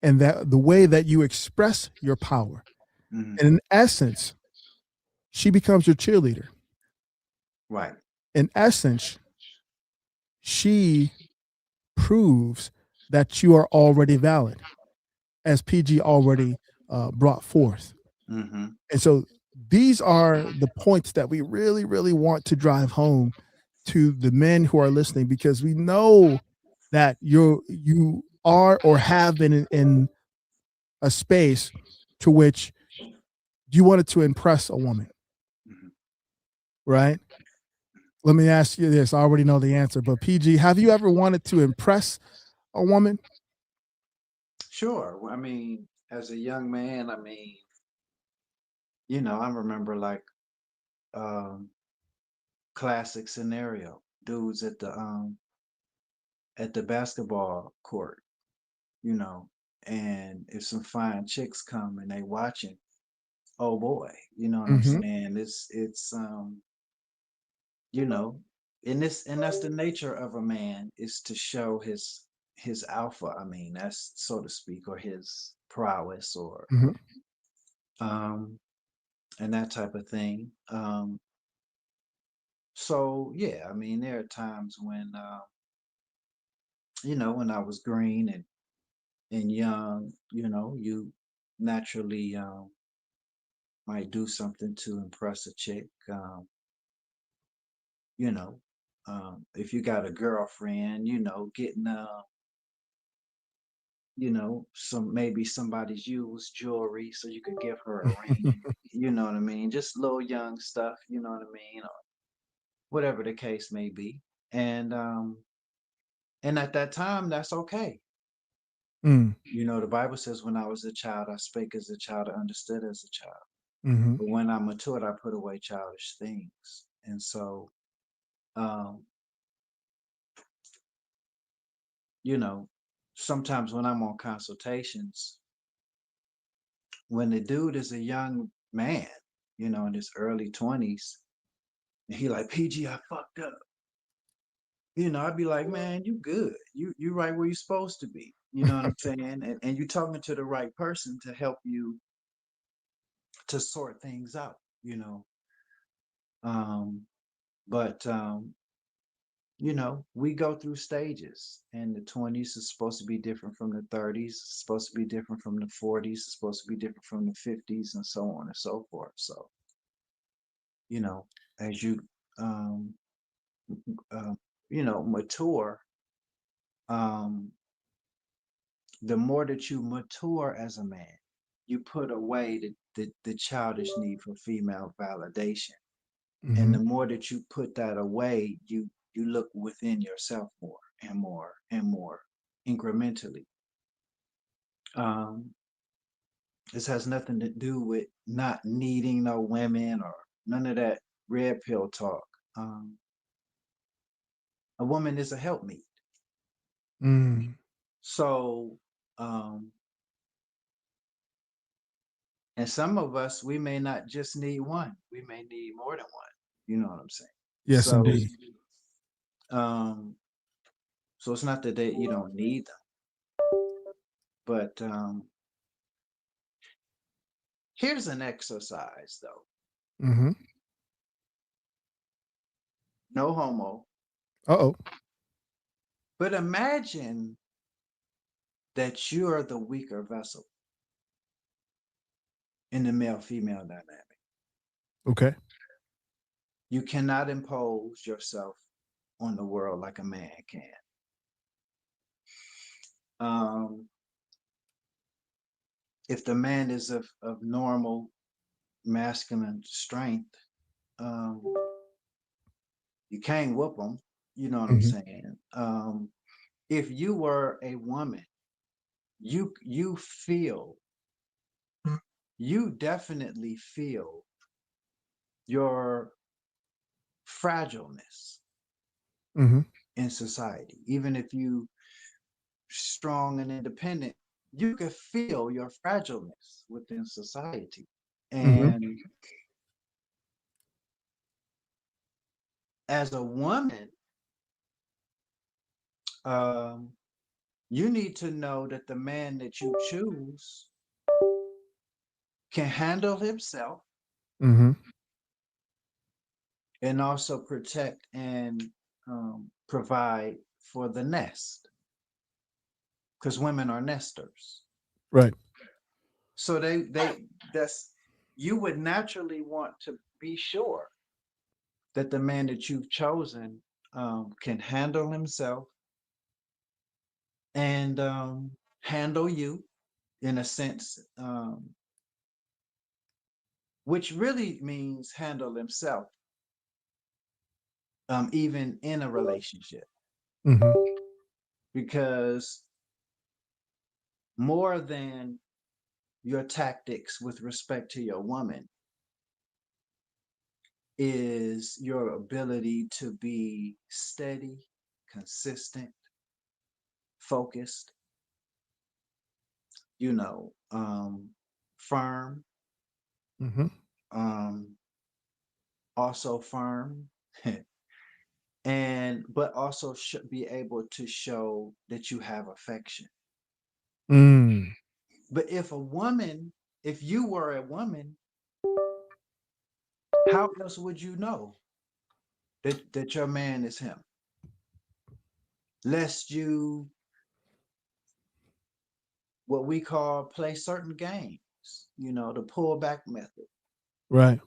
S1: and that the way that you express your power.
S5: Mhm.
S1: And in essence, she becomes your cheerleader.
S5: Right.
S1: In essence, she proves that you are already valid, as PG already brought forth.
S5: Mm-hmm.
S1: And so these are the points that we really, really want to drive home to the men who are listening, because we know that you are or have been in a space to which you wanted to impress a woman,
S5: Mhm.
S1: right? Let me ask you this. I already know the answer, but PG, have you ever wanted to impress a woman?
S5: Sure. I mean, as a young man, I mean, I remember like um classic scenario, dudes at the basketball court, you know, and if some fine chicks come and they watching, oh boy, you know what I'm
S1: Mm-hmm.
S5: saying? It's you know, and that's the nature of a man, is to show his alpha. I mean, that's so to speak, or his prowess, or
S1: Mm-hmm.
S5: um and that type of thing. So yeah, I mean, there are times when when I was green and young, you naturally might do something to impress a chick. You know, if you got a girlfriend, getting some, maybe somebody's used jewelry so you could give her a ring. You know what I mean? Just little young stuff, you know what I mean? Or whatever the case may be. And at that time, that's okay.
S1: Mm.
S5: The Bible says, when I was a child, I spake as a child, I understood as a child.
S1: Mm-hmm.
S5: But when I matured, I put away childish things. And so, um, you know, sometimes when I'm on consultations, when the dude is a young man, in his early 20s, and he like, PG, I fucked up. I'd be like, man, you good. You right where you're supposed to be. You know what I'm saying? And you talking to the right person to help you to sort things out, you know. Um, but we go through stages, and the 20s is supposed to be different from the 30s, it's supposed to be different from the 40s, it's supposed to be different from the 50s, and so on and so forth. So, you know, as you um uh, mature, um the more that you mature as a man, you put away the childish need for female validation. And
S1: Mm-hmm.
S5: the more that you put that away, you look within yourself more and more and more incrementally. Um, this has nothing to do with not needing no women or none of that red pill talk. Um, a woman is a helpmeet.
S1: Mm.
S5: So, um, and some of us, we may not just need one, we may need more than one. You know what I'm saying?
S1: Yes,
S5: So,
S1: indeed.
S5: um, so it's not that you don't need them, but here's an exercise though.
S1: Mm-hmm.
S5: No homo.
S1: Uh-oh.
S5: But imagine that you are the weaker vessel in the male female dynamic.
S1: Okay.
S5: You cannot impose yourself on the world like a man can. Um, if the man is of normal masculine strength, um, you can't whoop him. You know what I'm
S1: Mm-hmm.
S5: saying? If you were a woman, you feel, you definitely feel your fragileness
S1: Mm-hmm.
S5: in society. Even if you strong and independent, you can feel your fragileness within society.
S1: Mm-hmm.
S5: And as a woman, um, you need to know that the man that you choose can handle himself
S1: Mm-hmm.
S5: and also protect and provide for the nest, because women are nesters.
S1: Right.
S5: So they that's you would naturally want to be sure that the man that you've chosen can handle himself and handle you in a sense, which really means handle himself, even in a relationship,
S1: Mm-hmm.
S5: because more than your tactics with respect to your woman is your ability to be steady, consistent, focused, firm,
S1: Mm-hmm.
S5: um, also firm, and but also should be able to show that you have affection.
S1: Mm.
S5: But if you were a woman, how else would you know that your man is him? Lest you, what we call, play certain games, the pullback method.
S1: Right.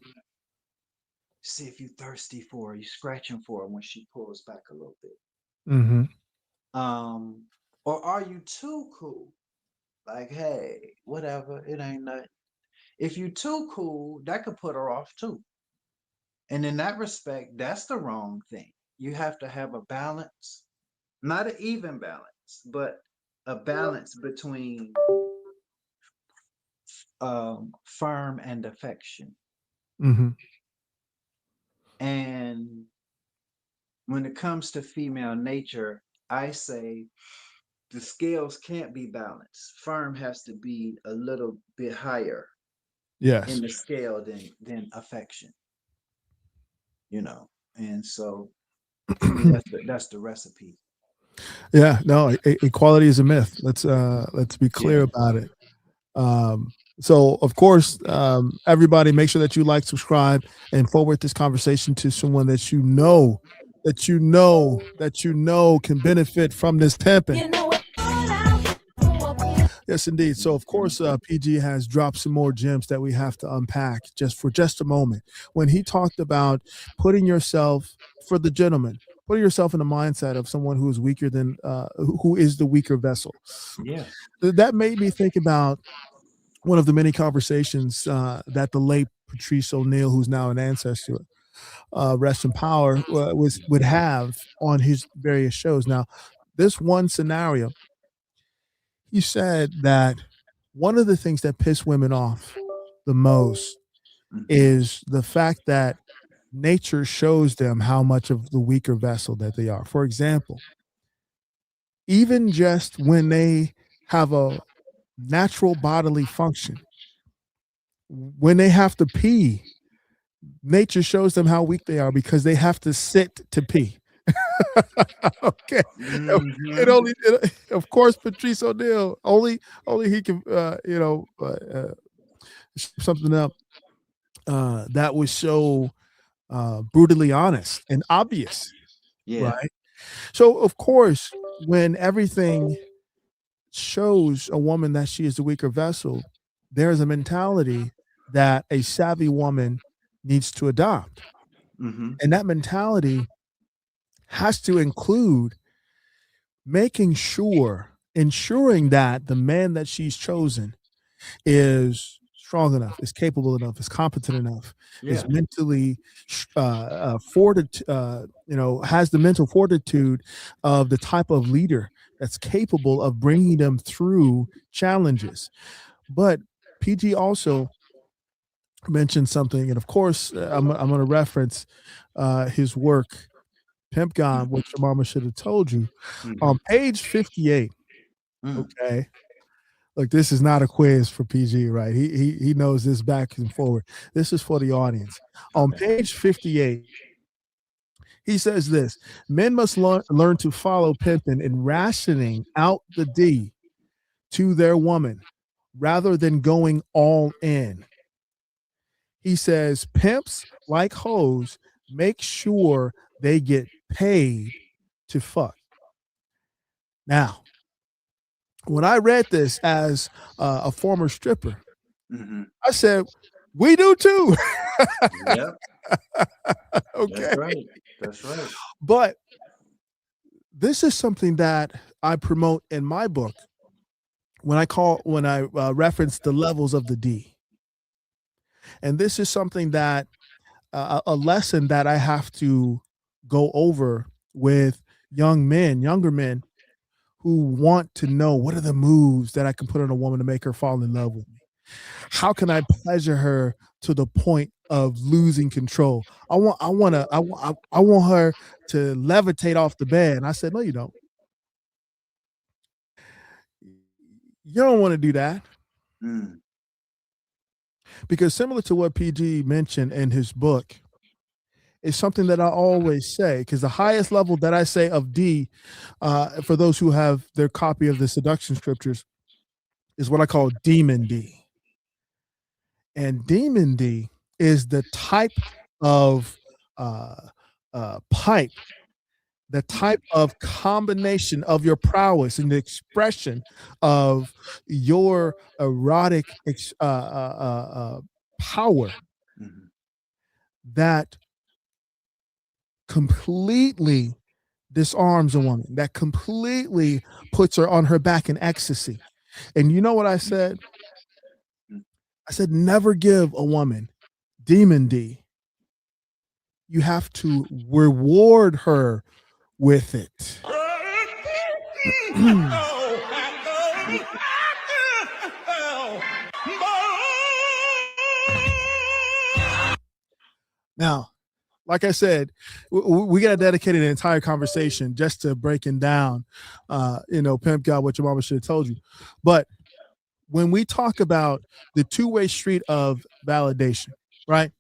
S5: See if you thirsty for her, you scratching for her when she pulls back a little bit.
S1: Mm-hmm.
S5: Um, or are you too cool? Like, hey, whatever, it ain't nothing. If you too cool, that could put her off too. And in that respect, that's the wrong thing. You have to have a balance, not an even balance, but a balance between firm and affection.
S1: Mm-hmm.
S5: And when it comes to female nature, I say the scales can't be balanced. Firm has to be a little bit higher in
S1: Yes.
S5: the scale than affection, you know. And so to me, that's the recipe.
S1: Yeah. No, equality is a myth. Let's be clear
S5: Yeah.
S1: about it. So of course, everybody make sure that you like, subscribe, and forward this conversation to someone that can benefit from this pimping.
S4: You know it's all out here for people.
S1: Yes, indeed. So, of course, PG has dropped some more gems that we have to unpack just a moment. When he talked about putting yourself, for the gentleman, putting yourself in the mindset of someone who is weaker than, who is the weaker vessel,
S5: Yeah.
S1: that made me think about one of the many conversations that the late Patrice O'Neill, who's now an ancestor, rest in power, would have on his various shows. Now, this one scenario, he said that one of the things that piss women off the most
S5: Hmm.
S1: is the fact that nature shows them how much of the weaker vessel that they are. For example, even just when they have a natural bodily function, when they have to pee, nature shows them how weak they are because they have to sit to pee. Okay. It
S5: Hmm.
S1: only, of course, Patrice O'Neill, only he can, something up that was so brutally honest and obvious,
S5: Yeah.
S1: right? So, of course, when everything shows a woman that she is the weaker vessel, there's a mentality that a savvy woman needs to adopt.
S5: Hmm.
S1: And that mentality has to include ensuring that the man that she's chosen is strong enough, is capable enough, is competent enough, is
S5: Yeah.
S1: mentally has the mental fortitude of the type of leader that's capable of bringing them through challenges. But PG also mentioned something, and of course, I'm going to reference his work, Pimp God, what your mama should have told you. On
S5: Mhm.
S1: page 58,
S5: Mm.
S1: okay, look, this is not a quiz for PG, right? He knows this back and forward. This is for the audience. On
S5: Okay.
S1: page 58, he says this: men must learn to follow pimping and rationing out the D to their woman rather than going all in. He says pimps like hoes make sure they get paid to fuck. Now, when I read this as a former stripper,
S5: Mhm.
S1: I said, we do too.
S5: Yep. That's
S1: Okay.
S5: right. That's right.
S1: But this is something that I promote in my book when I reference the levels of the D. And this is something that a lesson that I have to go over with younger men who want to know what are the moves that I can put on a woman to make her fall in love with me. How can I pleasure her to the point of losing control? I want her to levitate off the bed. And I said, no, you don't. You don't want to do that
S5: Mm.
S1: because similar to what PG mentioned in his book, is something that I always say because the highest level that I say of D, for those who have their copy of the seduction scriptures, is what I call demon D. And demon D is the type of uh, pipe, the type of combination of your prowess and the expression of your erotic power
S5: Mhm.
S1: that completely disarms a woman, that completely puts her on her back in ecstasy. And you know what I said?
S5: Mm.
S1: I said, never give a woman demon D. You have to reward her with it. Now, like I said, we got to dedicate an entire conversation just to breaking down, Pimp God, what your mama should have told you. But when we talk about the two-way street of validation, right?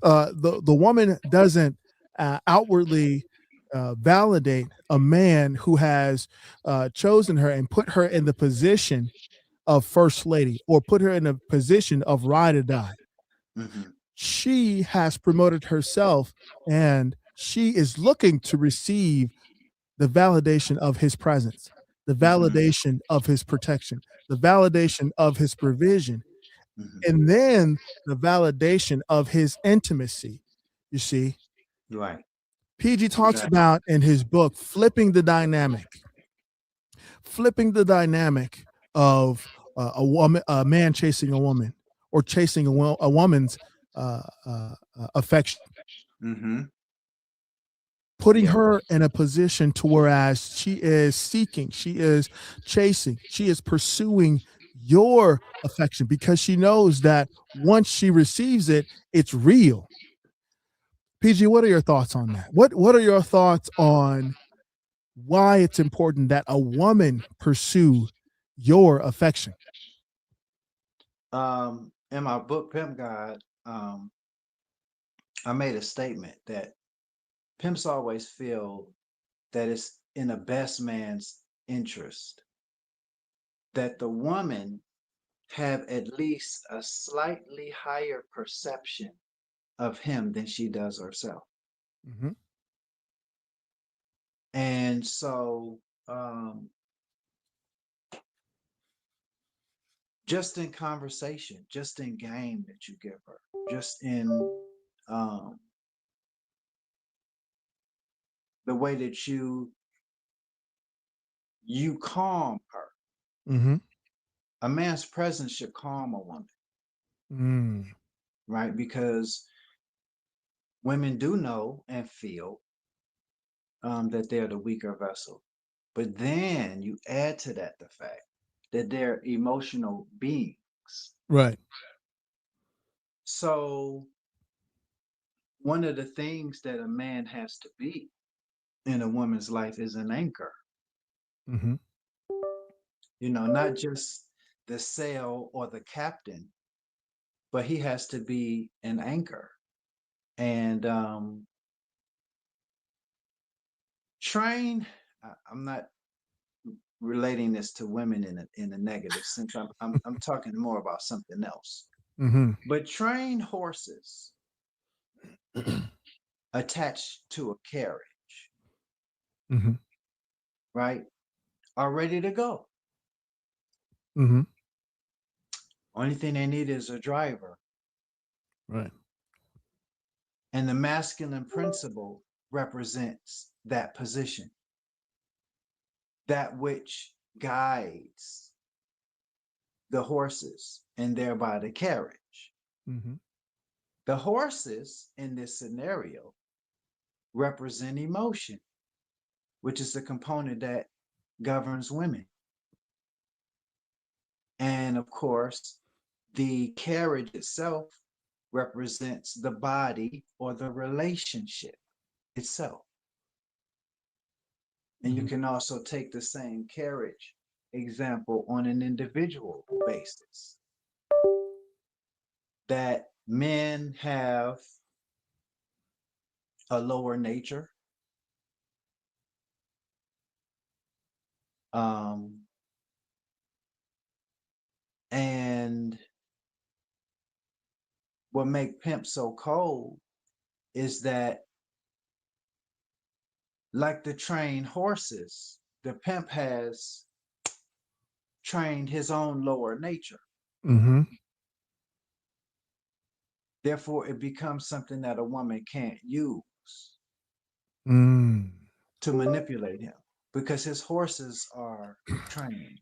S1: The woman doesn't outwardly validate a man who has chosen her and put her in the position of first lady or put her in a position of ride or die.
S5: Mhm.
S1: She has promoted herself and she is looking to receive the validation of his presence, the
S5: Mhm.
S1: validation of his protection, the validation of his provision,
S5: Mhm.
S1: and then the validation of his intimacy. You see,
S5: Right.
S1: PG talks
S5: Exactly.
S1: about in his book flipping the dynamic of a man chasing a woman, or chasing a woman's affection,
S5: Mhm.
S1: putting
S5: Yeah.
S1: her in a position to whereas she is seeking, she is chasing, she is pursuing your affection because she knows that once she receives it, it's real. PG, what are your thoughts on that? What are your thoughts on why it's important that a woman pursue your affection?
S5: In my book, Pimp God, I made a statement that pimps always feel that it's in the best man's interest that the woman have at least a slightly higher perception of him than she does herself.
S1: Mm-hmm.
S5: And so, just in conversation, just in game that you give her, just in um, the way that you calm her.
S1: Mm-hmm.
S5: A man's presence should calm a woman,
S1: Mm.
S5: right? Because women do know and feel that they're the weaker vessel. But then you add to that the fact that they're emotional beings.
S1: Right.
S5: So one of the things that a man has to be in a woman's life is an anchor.
S1: Mm-hmm.
S5: Not just the sail or the captain, but he has to be an anchor. And train, I'm not relating this to women in a negative sense. I'm talking more about something else.
S1: Mm-hmm.
S5: But trained horses attached to a carriage,
S1: Mm-hmm.
S5: right, are ready to go.
S1: Mm-hmm.
S5: Only thing they need is a driver.
S1: Right.
S5: And the masculine principle represents that position, that which guides the horses and thereby the carriage.
S1: Mm-hmm.
S5: The horses in this scenario represent emotion, which is the component that governs women. And of course, the carriage itself represents the body or the relationship itself. And you
S1: Mm-hmm.
S5: can also take the same carriage example on an individual basis, that men have a lower nature. Um, and what make Pimp so cold is that, like the trained horses, the pimp has trained his own lower nature.
S1: Mm-hmm.
S5: Therefore, it becomes something that a woman can't use
S1: Mm.
S5: to manipulate him because his horses are trained.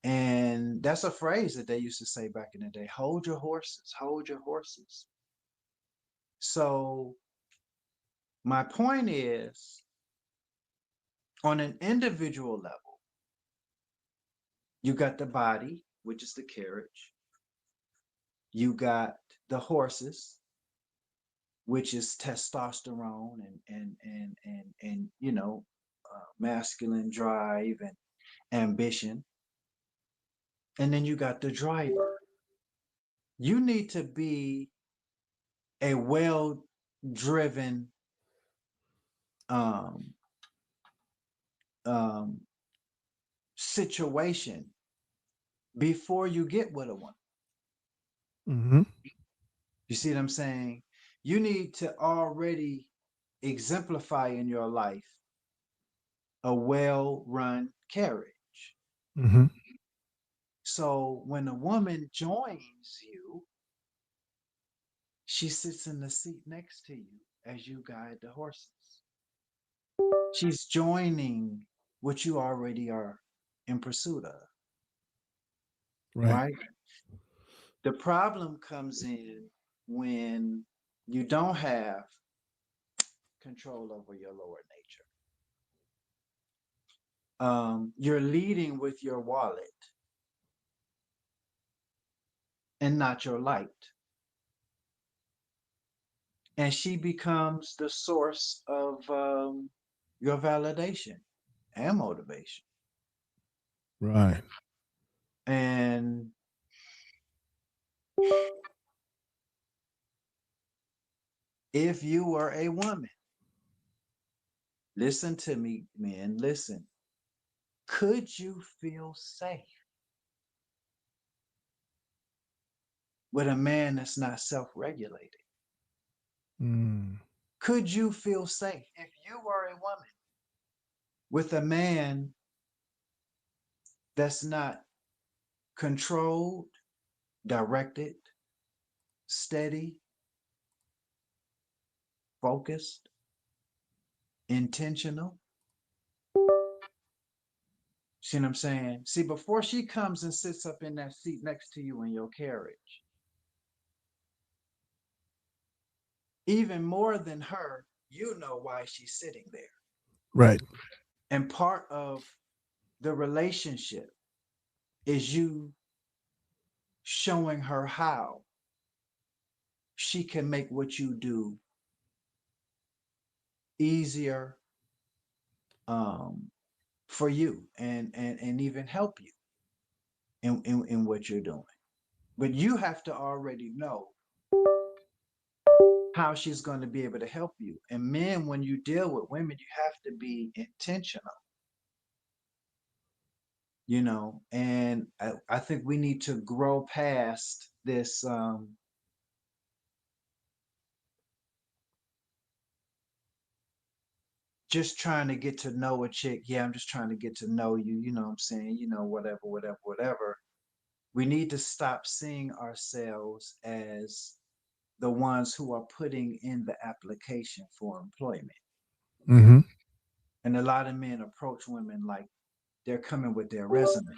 S5: And that's a phrase that they used to say back in the day: hold your horses, hold your horses. So, my point is, on an individual level, you got the body, which is the carriage, you got the horses, which is testosterone and masculine drive and ambition. And then you got the driver. You need to be a well driven um, um, situation before you get with a woman.
S1: Mm-hmm.
S5: You see what I'm saying? You need to already exemplify in your life a well run carriage.
S1: Mm-hmm.
S5: So when a woman joins you, she sits in the seat next to you as you guide the horses. She's joining what you already are in pursuit of,
S1: Right.
S5: right? The problem comes in when you don't have control over your lower nature. You're leading with your wallet and not your light. And she becomes the source of your validation and motivation.
S1: Right.
S5: And if you were a woman, listen to me, men, listen. Could you feel safe with a man that's not self regulated?
S1: Mm.
S5: Could you feel safe if you were a woman with a man that's not controlled, directed, steady, focused, intentional? See what I'm saying? See, before she comes and sits up in that seat next to you in your carriage, even more than her, you know why she's sitting there.
S1: Right.
S5: And part of the relationship is you showing her how she can make what you do easier, um, for you, and even help you in what you're doing. But you have to already know how she's going to be able to help you. And men, when you deal with women, you have to be intentional, and I think we need to grow past this, just trying to get to know a chick. Yeah, I'm just trying to get to know you, you know what I'm saying, whatever, whatever, whatever. We need to stop seeing ourselves as the ones who are putting in the application for employment.
S1: Mm-hmm.
S5: And a lot of men approach women like they're coming with their resume.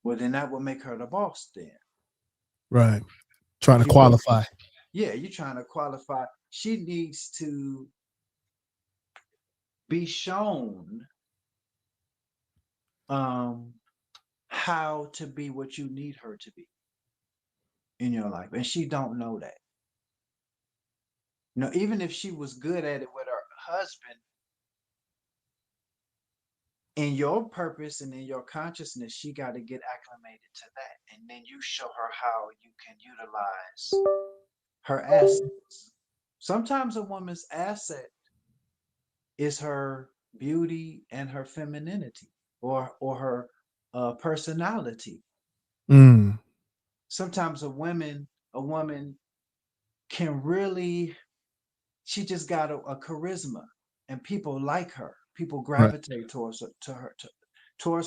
S5: Well, then that will make her the boss then.
S1: Right. Trying to
S5: If you put,
S1: qualify.
S5: yeah, you're trying to qualify. She needs to be shown, um, how to be what you need her to be in your life. And she don't know that. Even if she was good at it with her husband, in your purpose and in your consciousness, she got to get acclimated to that. And then you show her how you can utilize her assets. Sometimes a woman's asset is her beauty and her femininity, or her, personality.
S1: Mm.
S5: Sometimes a woman can really, she just got a charisma, and people like her. People
S1: Right.
S5: gravitate towards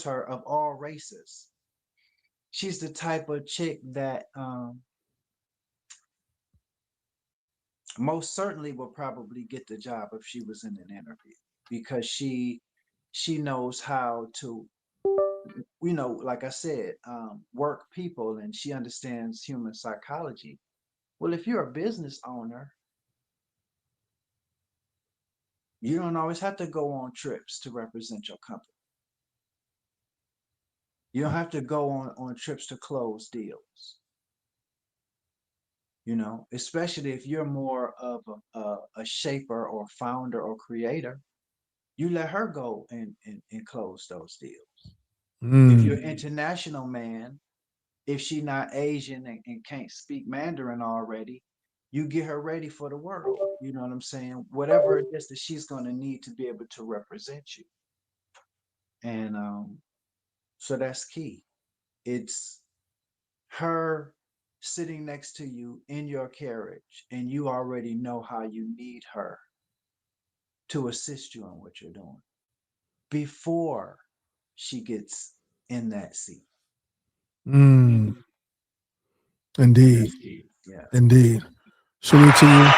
S5: her of all races. She's the type of chick that, most certainly will probably get the job if she was in an interview, because she knows how to, like I said, work people, and she understands human psychology. Well, if you're a business owner, you don't always have to go on trips to represent your company. You don't have to go on trips to close deals. Especially if you're more of a shaper or founder or creator, you let her go and close those deals. If you're
S1: Mm.
S5: an international man, if she not Asian and can't speak Mandarin already, you get her ready for the world. You know what I'm saying? Whatever it is that she's going to need to be able to represent you. And, so that's key. It's her sitting next to you in your carriage, and you already know how you need her to assist you in what you're doing before she gets in that seat.
S1: Mm.
S5: And
S1: Indeed.
S5: that's key. Yeah.
S1: Indeed. Salute to you.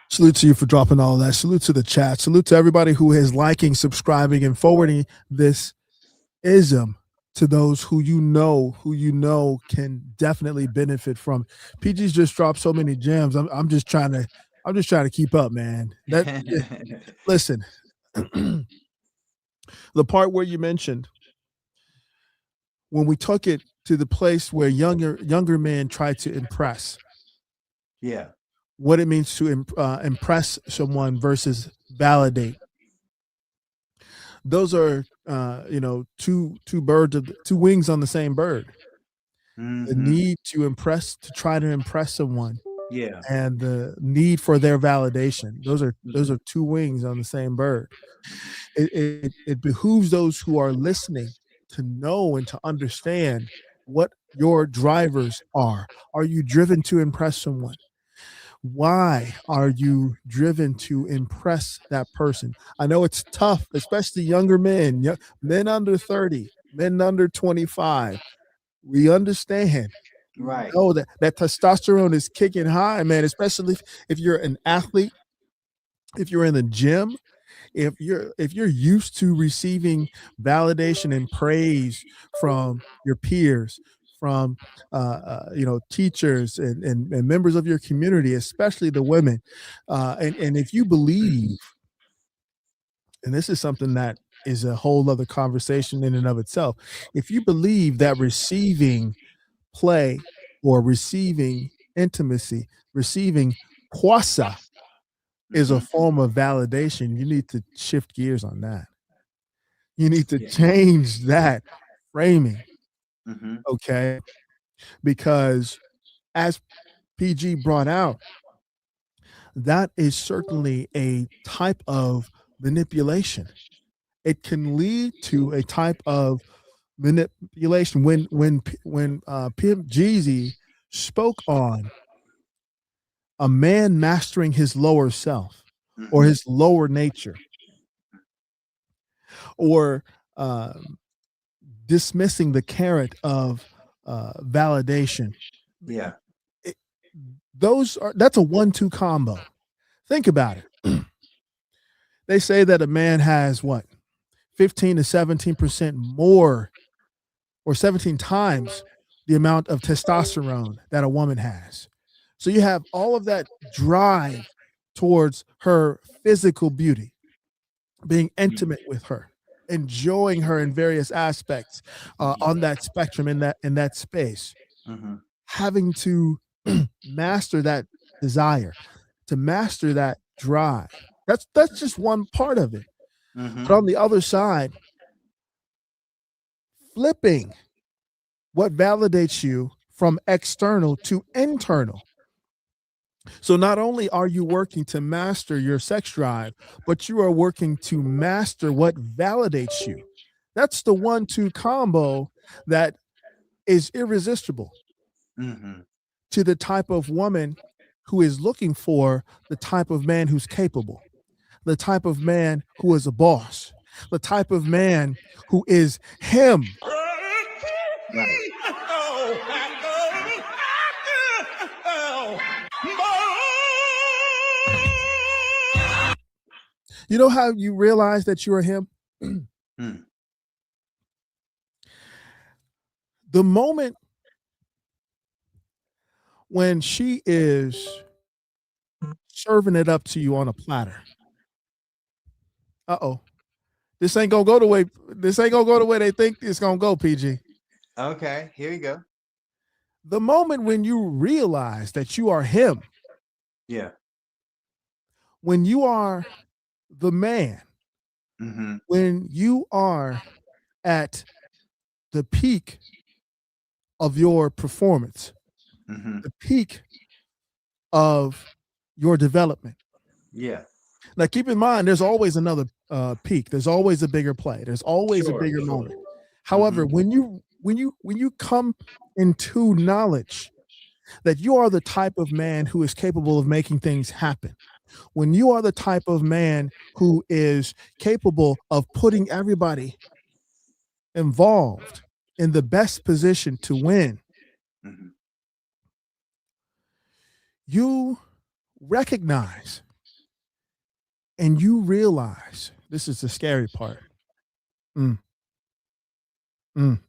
S1: Salute to you for dropping all of that. Salute to the chat. Salute to everybody who is liking, subscribing, and forwarding this ism to those who you know can definitely benefit from. PG's just dropped so many gems. I'm just trying to keep up, man. Listen, the part where you mentioned when we took it to the place where younger men try to impress,
S5: Yeah.
S1: what it means to impress someone versus validate. Those are two wings on the same bird. The
S5: Hmm.
S1: need to try to impress someone,
S5: Yeah.
S1: and the need for their validation. Those are two wings on the same bird. It behooves those who are listening to know and to understand what your drivers are. Are you driven to impress someone? Why are you driven to impress that person? I know it's tough, especially younger men, men under 30, men under 25. We understand. We
S5: Right.
S1: know that testosterone is kicking high, man, especially if you're an athlete, if you're in the gym, if you're used to receiving validation and praise from your peers, from teachers and members of your community, especially the women, and if you believe and this is something that is a whole other conversation in and of itself. If you believe that receiving play or receiving intimacy, receiving quasa is a
S5: Mhm.
S1: form of validation, you need to shift gears on that. You need to
S5: Yeah.
S1: change that framing,
S5: Mhm.
S1: okay? Because as PG brought out, that is certainly a type of manipulation. It can lead to a type of manipulation. When Pimp Jeezy spoke on a man mastering his lower self or
S5: Mhm.
S1: his lower nature, or um, dismissing the carrot of validation,
S5: Yeah.
S1: it, that's a 1-2 combo. Think about it. They say that a man has what, 15 to 17% more, or 17 times the amount of testosterone that a woman has. So you have all of that drive towards her physical beauty, being intimate with her, enjoying her in various aspects on that spectrum, in that space,
S5: Mhm.
S1: having to master that desire, to master that drive. That's just one part of it. But
S5: Mhm.
S1: on the other side, flipping what validates you from external to internal. So not only are you working to master your sex drive, but you are working to master what validates you. That's the 1-2 combo that is irresistible
S5: Mhm.
S1: to the type of woman who is looking for the type of man who's capable, the type of man who is a boss, the type of man who is him.
S5: Right.
S1: You know how you realize that you are him?
S5: Mm.
S1: The moment when she is serving it up to you on a platter. Uh-oh. This ain't gonna go the way they think it's gonna go, PG.
S5: Okay. Here you go.
S1: The moment when you realize that you are him,
S5: Yeah.
S1: when you are the man,
S5: Mhm.
S1: when you are at the peak of your performance,
S5: Mhm.
S1: the peak of your development.
S5: Yeah.
S1: Now, keep in mind, there's always another peak. There's always a bigger play. There's always a
S5: Sure.
S1: bigger
S5: Sure.
S1: moment. However,
S5: Mhm.
S1: when you come into knowledge that you are the type of man who is capable of making things happen, when you are the type of man who is capable of putting everybody involved in the best position to win,
S5: Mhm.
S1: you recognize and you realize, this is the scary part. Mm, mm.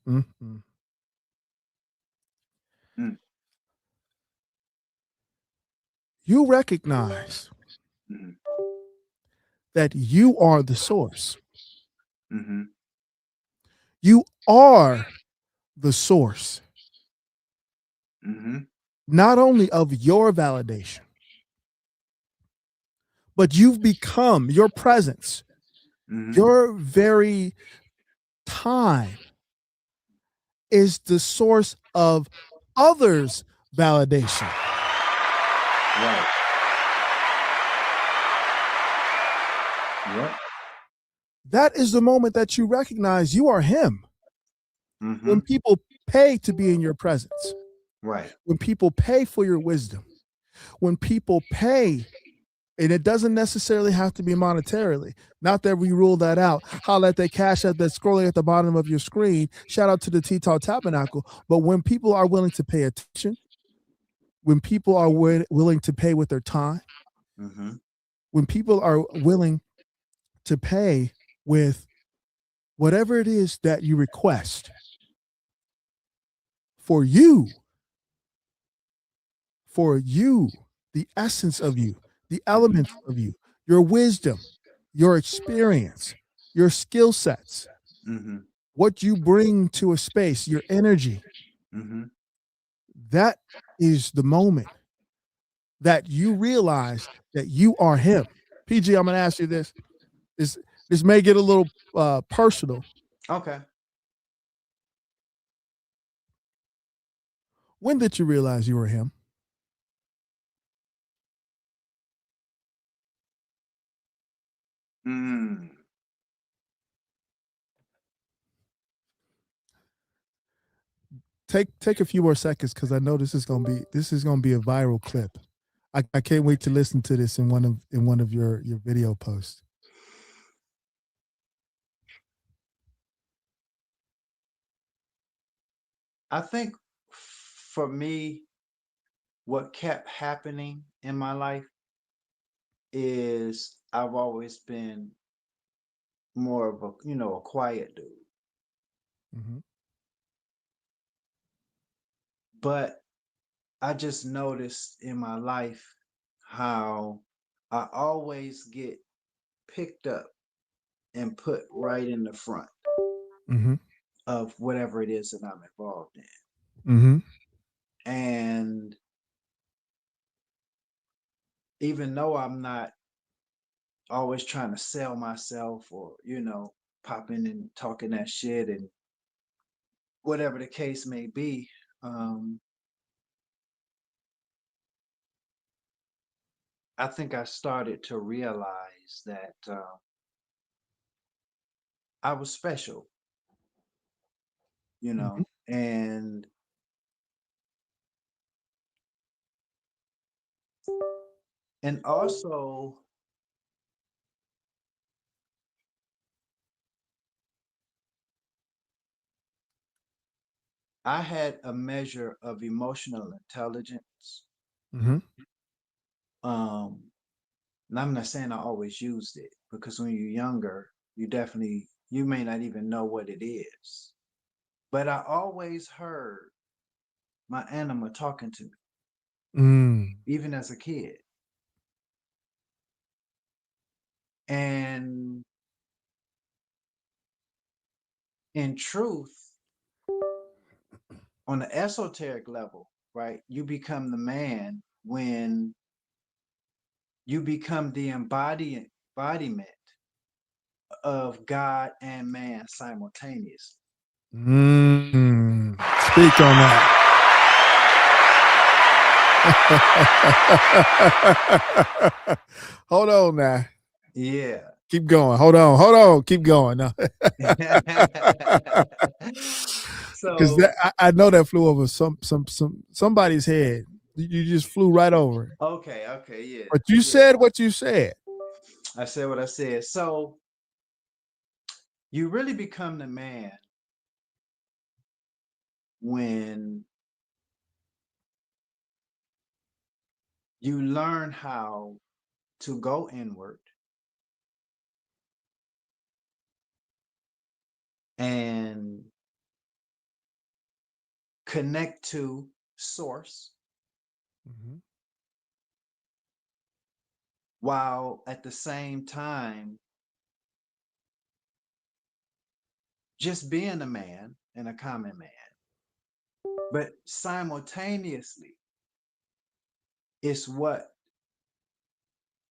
S5: Mm.
S1: You recognize
S5: Mhm.
S1: that you are the source.
S5: Mhm.
S1: You are the source,
S5: Mhm.
S1: not only of your validation, but you've become your presence,
S5: Mhm.
S1: your very time is the source of others' validation.
S5: Right. Yep.
S1: That is the moment that you recognize you are him. When
S5: Mhm.
S1: people pay to be in your presence,
S5: Right.
S1: when people pay for your wisdom, when people pay, and it doesn't necessarily have to be monetarily. Not that we rule that out. Holla at that cash app that's scrolling at the bottom of your screen. Shout out to the T-Talk Tabernacle. But when people are willing to pay attention, when people are willing to pay with their time,
S5: Mhm.
S1: when people are willing to pay with whatever it is that you request for you, for you, the essence of you, the elements of you, your wisdom, your experience, your skill sets,
S5: Mm-hmm.
S1: what you bring to a space, your energy.
S5: Mm-hmm.
S1: That is the moment that you realize that you are him. PG, I'm going to ask you this. This may get a little personal.
S5: Okay.
S1: When did you realize you were him?
S5: Mm.
S1: Take a few more seconds because I know this is gonna be a viral clip. I can't wait to listen to this in one of your video posts.
S5: I think for me, what kept happening in my life is I've always been more of a quiet dude.
S1: Mm-hmm.
S5: But I just noticed in my life how I always get picked up and put right in the front
S1: Mm-hmm.
S5: of whatever it is that I'm involved in.
S1: Mm-hmm.
S5: And even though I'm not always trying to sell myself or, popping and talking that shit and whatever the case may be, I think I started to realize that I was special,
S1: Mm-hmm.
S5: and also I had a measure of emotional intelligence.
S1: Mm-hmm.
S5: Um, and I'm not saying I always used it because when you're younger, you may not even know what it is. But I always heard my anima talking to me,
S1: Mm.
S5: even as a kid. And in truth, on the esoteric level, right, you become the man when you become the embodiment of God and man simultaneously.
S1: Mm. Speak on that. Hold on now.
S5: Yeah.
S1: Keep going. Hold on. Keep going. No. Because
S5: So,
S1: I know that flew over somebody's head. You just flew right over it.
S5: okay, yeah,
S1: But you
S5: yeah.
S1: said what you said.
S5: I said what I said. So, you really become the man when you learn how to go inward and connect to source
S1: Mm-hmm.
S5: while at the same time just being a man and a common man. But simultaneously, it's what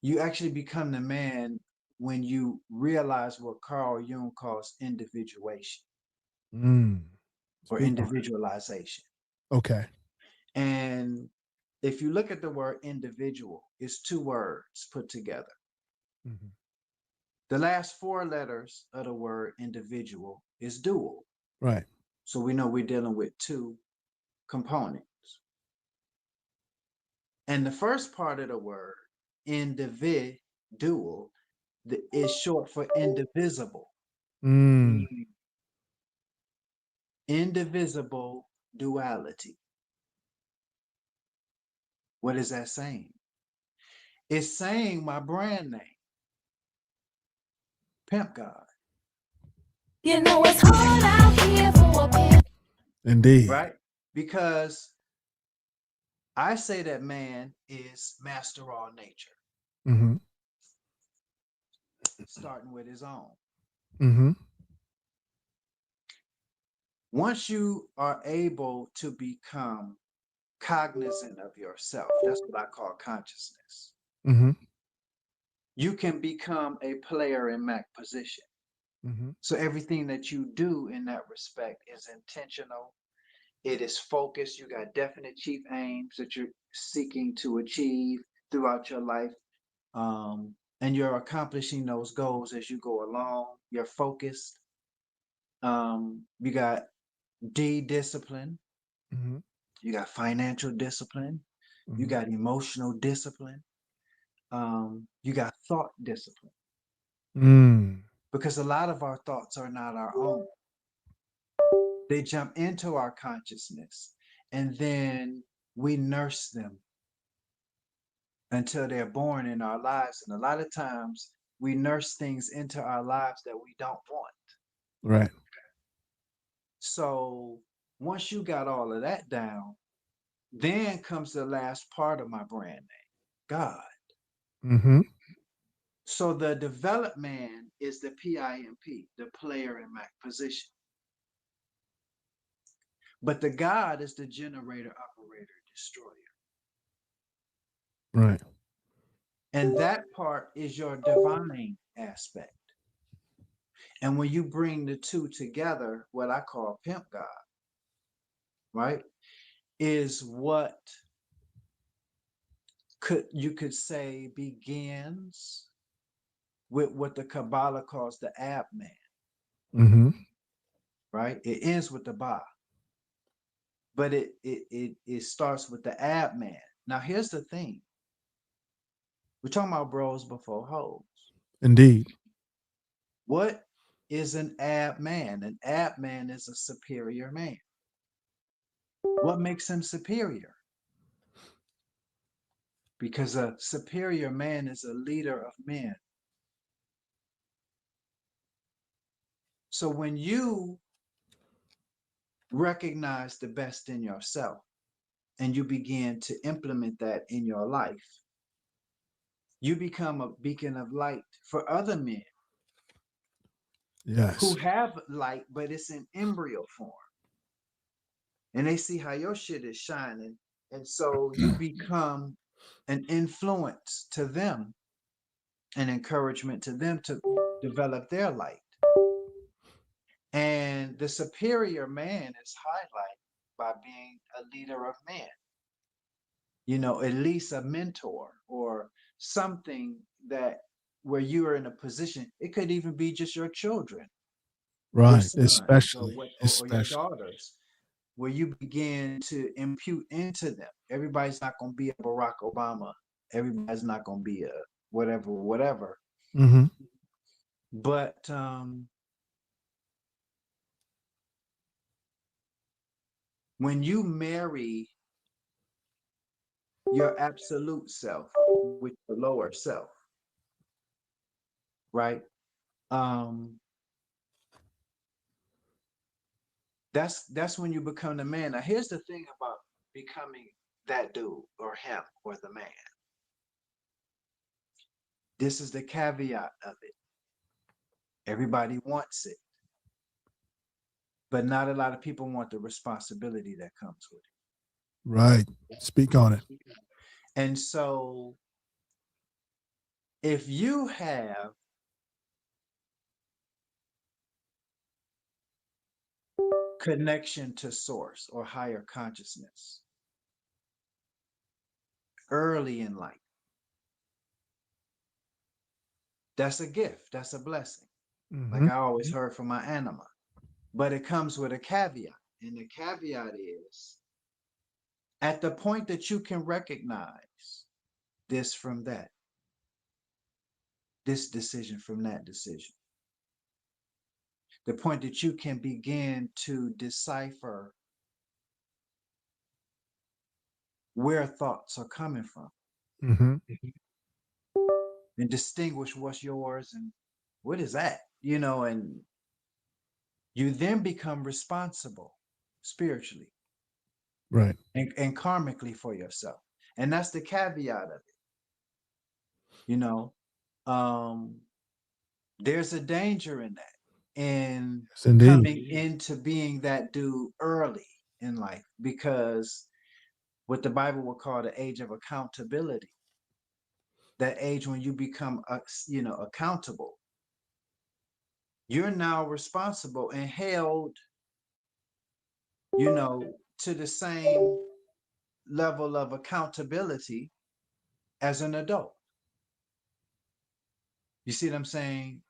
S5: you actually become the man when you realize what Carl Jung calls individuation
S1: Mm.
S5: or
S1: Speak on
S5: individualization.
S1: it. Okay.
S5: And if you look at the word individual, it's two words put together.
S1: Mm-hmm.
S5: The last four letters of the word individual is dual.
S1: Right.
S5: So we know we're dealing with two components. And the first part of the word, individual, is short for indivisible,
S1: Mm.
S5: meaning indivisible duality. What is that saying? It's saying my brand name, Pimp God,
S4: You know it's hard out here for a pimp.
S1: Indeed.
S5: right? Because I say that man is master all nature.
S1: Mm-hmm.
S5: starting with his own.
S1: Mm-hmm.
S5: Once you are able to become cognizant of yourself, that's what I call consciousness,
S1: Mm-hmm.
S5: you can become a player in Mac position.
S1: Mm-hmm.
S5: So everything that you do in that respect is intentional. It is focused. You got definite chief aims that you're seeking to achieve throughout your life. And you're accomplishing those goals as you go along. You're focused. You got D discipline.
S1: Mm-hmm.
S5: You got financial discipline. You
S1: Mm-hmm.
S5: got emotional discipline. You got thought discipline.
S1: Mm.
S5: Because a lot of our thoughts are not our own. They jump into our consciousness and then we nurse them until they're born in our lives. And a lot of times we nurse things into our lives that we don't want.
S1: Right.
S5: So once you got all of that down, then comes the last part of my brand name, God.
S1: Mm-hmm.
S5: So the developed man is the PIMP, the player in Mac position. But the God is the generator, operator, destroyer.
S1: Right.
S5: And that part is your divine aspect. And when you bring the two together, what I call Pimp God, right, is what you could say begins with what the Kabbalah calls the Ab man,
S1: Mm-hmm.
S5: right? It ends with the Ba, but it starts with the Ab man. Now here's the thing: we're talking about bros before hoes.
S1: Indeed.
S5: What is an Ab man? An Ab man is a superior man. What makes him superior? Because a superior man is a leader of men. So when you recognize the best in yourself and you begin to implement that in your life, you become a beacon of light for other men who
S1: Yes.
S5: have light, but it's in embryo form. And they see how your shit is shining. And so you become an influence to them, an encouragement to them to develop their light. And the superior man is highlighted by being a leader of men, at least a mentor or something that where you are in a position. It could even be just your children, your
S1: Right.
S5: sons, or
S1: Especially.
S5: or your
S1: Especially.
S5: daughters, where you begin to impute into them. Everybody's not going to be a Barack Obama. Everybody's not going to be a whatever, whatever.
S1: Mm-hmm.
S5: But when you marry your absolute self with the lower self, right? Um, that's when you become the man. Now, here's the thing about becoming that dude or him or the man. This is the caveat of it. Everybody wants it, but not a lot of people want the responsibility that comes with
S1: Right. Speak on it.
S5: it. And so, if you have connection to source or higher consciousness early in life, that's a gift, that's a blessing. Like
S1: Mm-hmm.
S5: I always heard from my anima, but it comes with a caveat. And the caveat is at the point that you can recognize this from that, this decision from that decision, the point that you can begin to decipher where thoughts are coming from
S1: Mm-hmm.
S5: and distinguish what's yours and what is that, and you then become responsible spiritually
S1: Right.
S5: and karmically for yourself. And that's the caveat of it, you know. Um, There's a danger in that, in
S1: Yes, indeed.
S5: coming into being that dude early in life, because what the Bible will call the age of accountability, that age when you become, accountable. You're now responsible and held, to the same level of accountability as an adult. You see what I'm saying?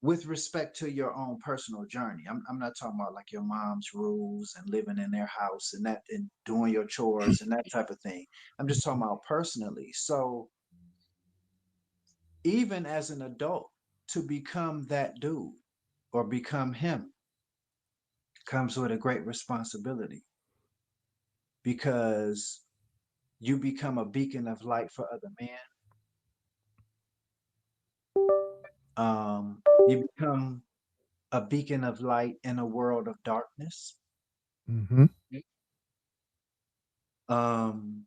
S5: With respect to your own personal journey. I'm not talking about like your mom's rules and living in their house and that and doing your chores and that type of thing. I'm just talking about personally. So even as an adult, to become that dude or become him comes with a great responsibility, because you become a beacon of light for other men. You become a beacon of light in a world of darkness.
S1: Mm-hmm.
S5: Um,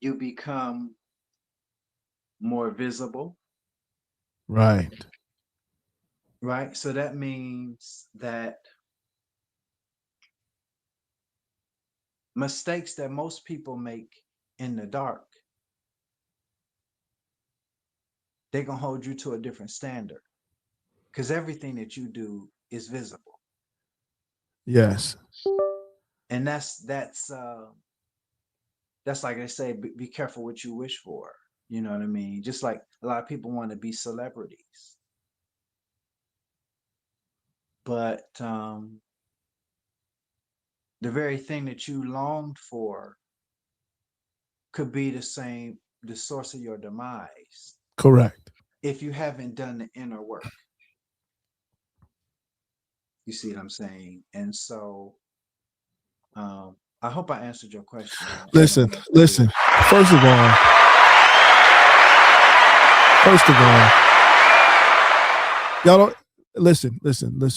S5: you become more visible,
S1: Right.
S5: right? So that means that mistakes that most people make in the dark, they're going to hold you to a different standard, because everything that you do is visible.
S1: Yes.
S5: And that's like they say, be careful what you wish for. You know what I mean? Just like a lot of people want to be celebrities, but the very thing that you longed for could be the source of your demise
S1: Correct.
S5: if you haven't done the inner work. You see what I'm saying? And so, I hope I answered your question.
S1: Listen, listen. First of all, y'all don't listen.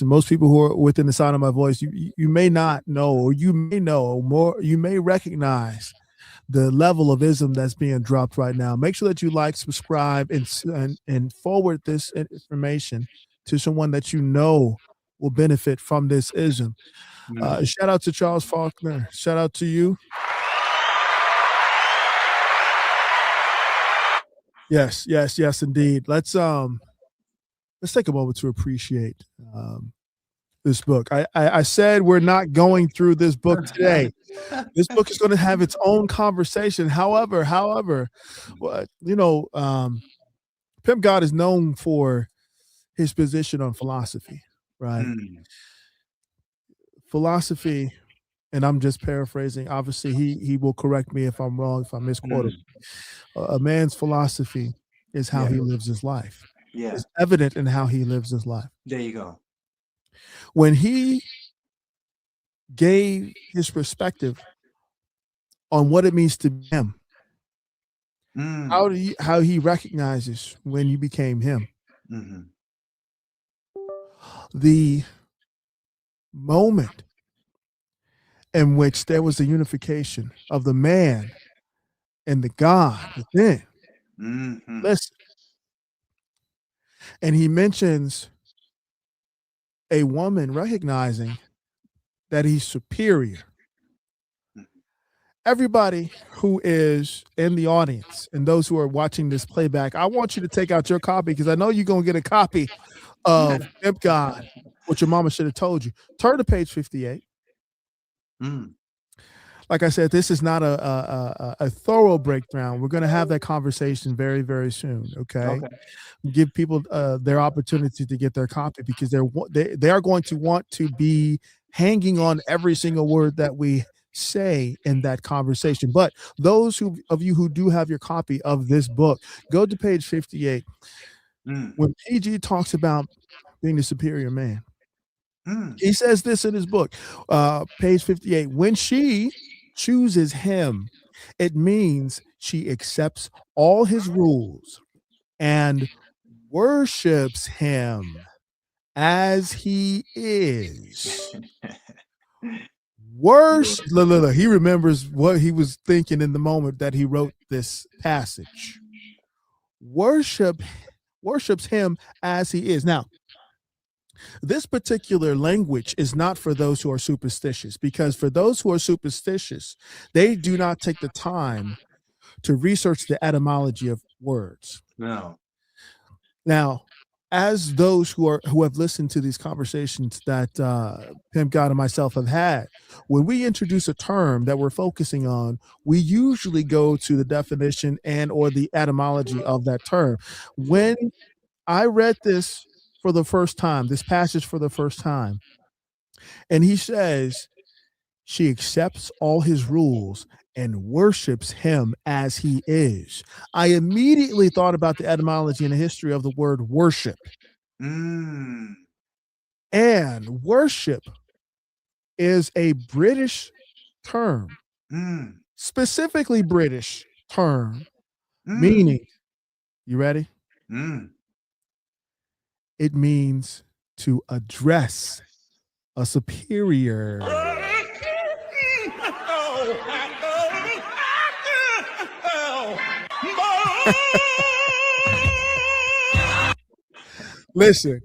S1: Most people who are within the sound of my voice, you may not know, or you may know more, you may recognize the level of ism that's being dropped right now. Make sure that you like, subscribe, and forward this information to someone that you know will benefit from this ism. Shout out to Charles Faulkner. Shout out to you. Yes, indeed. Let's take a moment to appreciate this book. I said we're not going through this book today. This book is going to have its own conversation. However, Pimp God is known for his position on philosophy, right? Philosophy, and I'm just paraphrasing. Obviously, he will correct me if I'm wrong, if I misquote him. A man's philosophy is how he lives his life.
S5: Yeah.
S1: It's evident in how he lives his life.
S5: There you go.
S1: When he gave his perspective on what it means to be him, how he recognizes when you became him.
S5: Mm-hmm.
S1: The moment in which there was a unification of the man and the God within.
S5: Mm-hmm.
S1: Listen. And he mentions a woman recognizing that he's superior. Everybody who is in the audience and those who are watching this playback, I want you to take out your copy, because I know you're going to get a copy of Pimp God, what your mama should have told you. Turn to page 58. Like I said, this is not a thorough breakdown. We're going to have that conversation very, very soon. Okay. Give people their opportunity to get their copy, because they are going to want to be hanging on every single word that we say in that conversation. But those of you who do have your copy of this book, go to page 58. When PG talks about being the superior man, he says this in his book, page 58. When she chooses him, it means she accepts all his rules and worships him as he is. Worship. Look, he remembers what he was thinking in the moment that he wrote this passage. Worships him as he is. Now, this particular language is not for those who are superstitious, because for those who are superstitious, they do not take the time to research the etymology of words.
S5: No.
S1: Now, as those who have listened to these conversations that Pimp God and myself have had, when we introduce a term that we're focusing on, we usually go to the definition and or the etymology of that term. When I read this for the first time, this passage for the first time, and he says, she accepts all his rules and worships him as he is, I immediately thought about the etymology and the history of the word worship.
S5: Mm.
S1: And worship is a British term,
S5: Mm.
S1: specifically British term,
S5: Mm.
S1: meaning, you ready?
S5: Mm.
S1: It means to address a superior. Listen,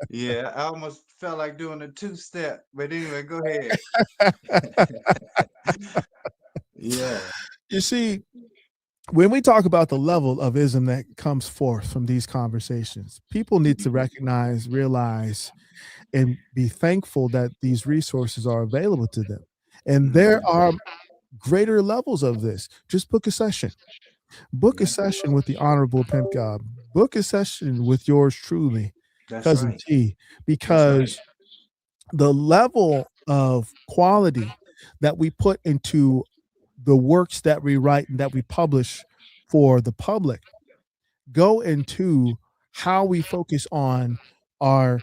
S5: Yeah, I almost felt like doing a two-step, but anyway, go ahead. Yeah.
S1: you see, when we talk about the level of ism that comes forth from these conversations, people need to recognize, realize, and be thankful that these resources are available to them. And there are greater levels of this. Just book a session. Book a
S5: Yeah.
S1: session with the Honorable Pimp God. Book a session with yours truly,
S5: That's
S1: Cousin
S5: right.
S1: T,
S5: That's
S1: because the level of quality that we put into the works that we write and that we publish for the public go into how we focus on our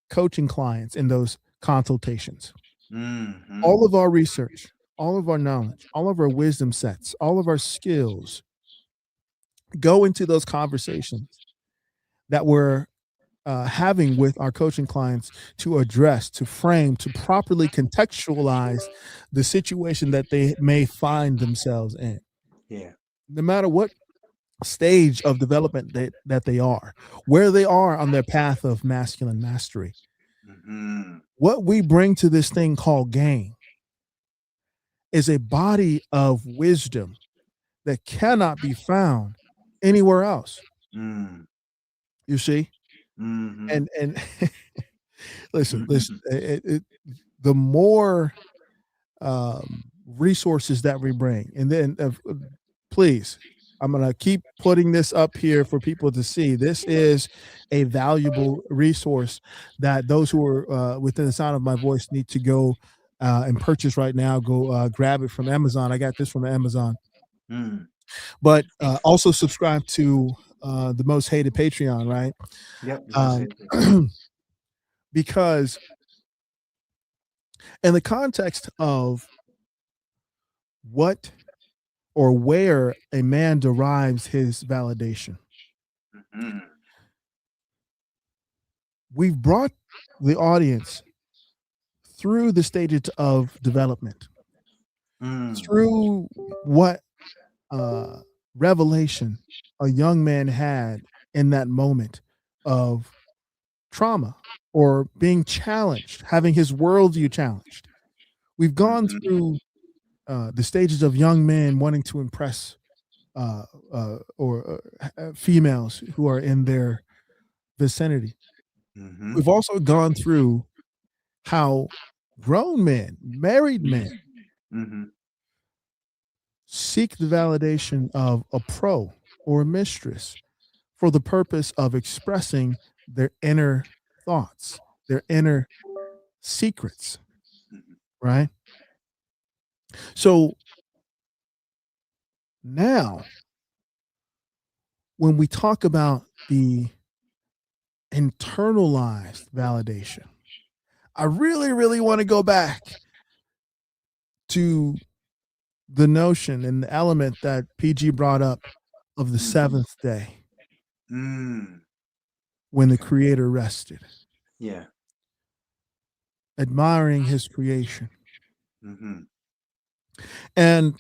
S1: coaching clients in those consultations.
S5: Mhm.
S1: All of our research, all of our knowledge, all of our wisdom sets, all of our skills go into those conversations that we're having with our coaching clients to address, to frame, to properly contextualize the situation that they may find themselves in,
S5: Yeah.
S1: no matter what stage of development that they are, where they are on their path of masculine mastery.
S5: Mhm.
S1: What we bring to this thing called game is a body of wisdom that cannot be found anywhere else.
S5: Mm.
S1: You see?
S5: Mhm.
S1: And listen, the more resources that we bring, and then please, I'm gonna keep putting this up here for people to see. This is a valuable resource that those who are within the sound of my voice need to go and purchase right now. Go grab it from Amazon. I got this from Amazon.
S5: Mm.
S1: But also subscribe to the Most Hated Patreon, right?
S5: Yep.
S1: Because in the context of what or where a man derives his validation,
S5: Mhm.
S1: we've brought the audience through the stages of development,
S5: Mm.
S1: through what revelation a young man had in that moment of trauma or being challenged, having his worldview challenged. We've gone
S5: Mhm.
S1: through the stages of young men wanting to impress or females who are in their vicinity.
S5: Mhm.
S1: We've also gone through how grown men, married men,
S5: Mhm.
S1: seek the validation of a pro or a mistress for the purpose of expressing their inner thoughts, their inner secrets,
S5: Mhm.
S1: right? So now, when we talk about the internalized validation, I really, really want to go back to the notion and the element that PG brought up of the seventh day
S5: Mm.
S1: when the creator rested.
S5: Yeah.
S1: admiring his creation.
S5: Mm-hmm.
S1: And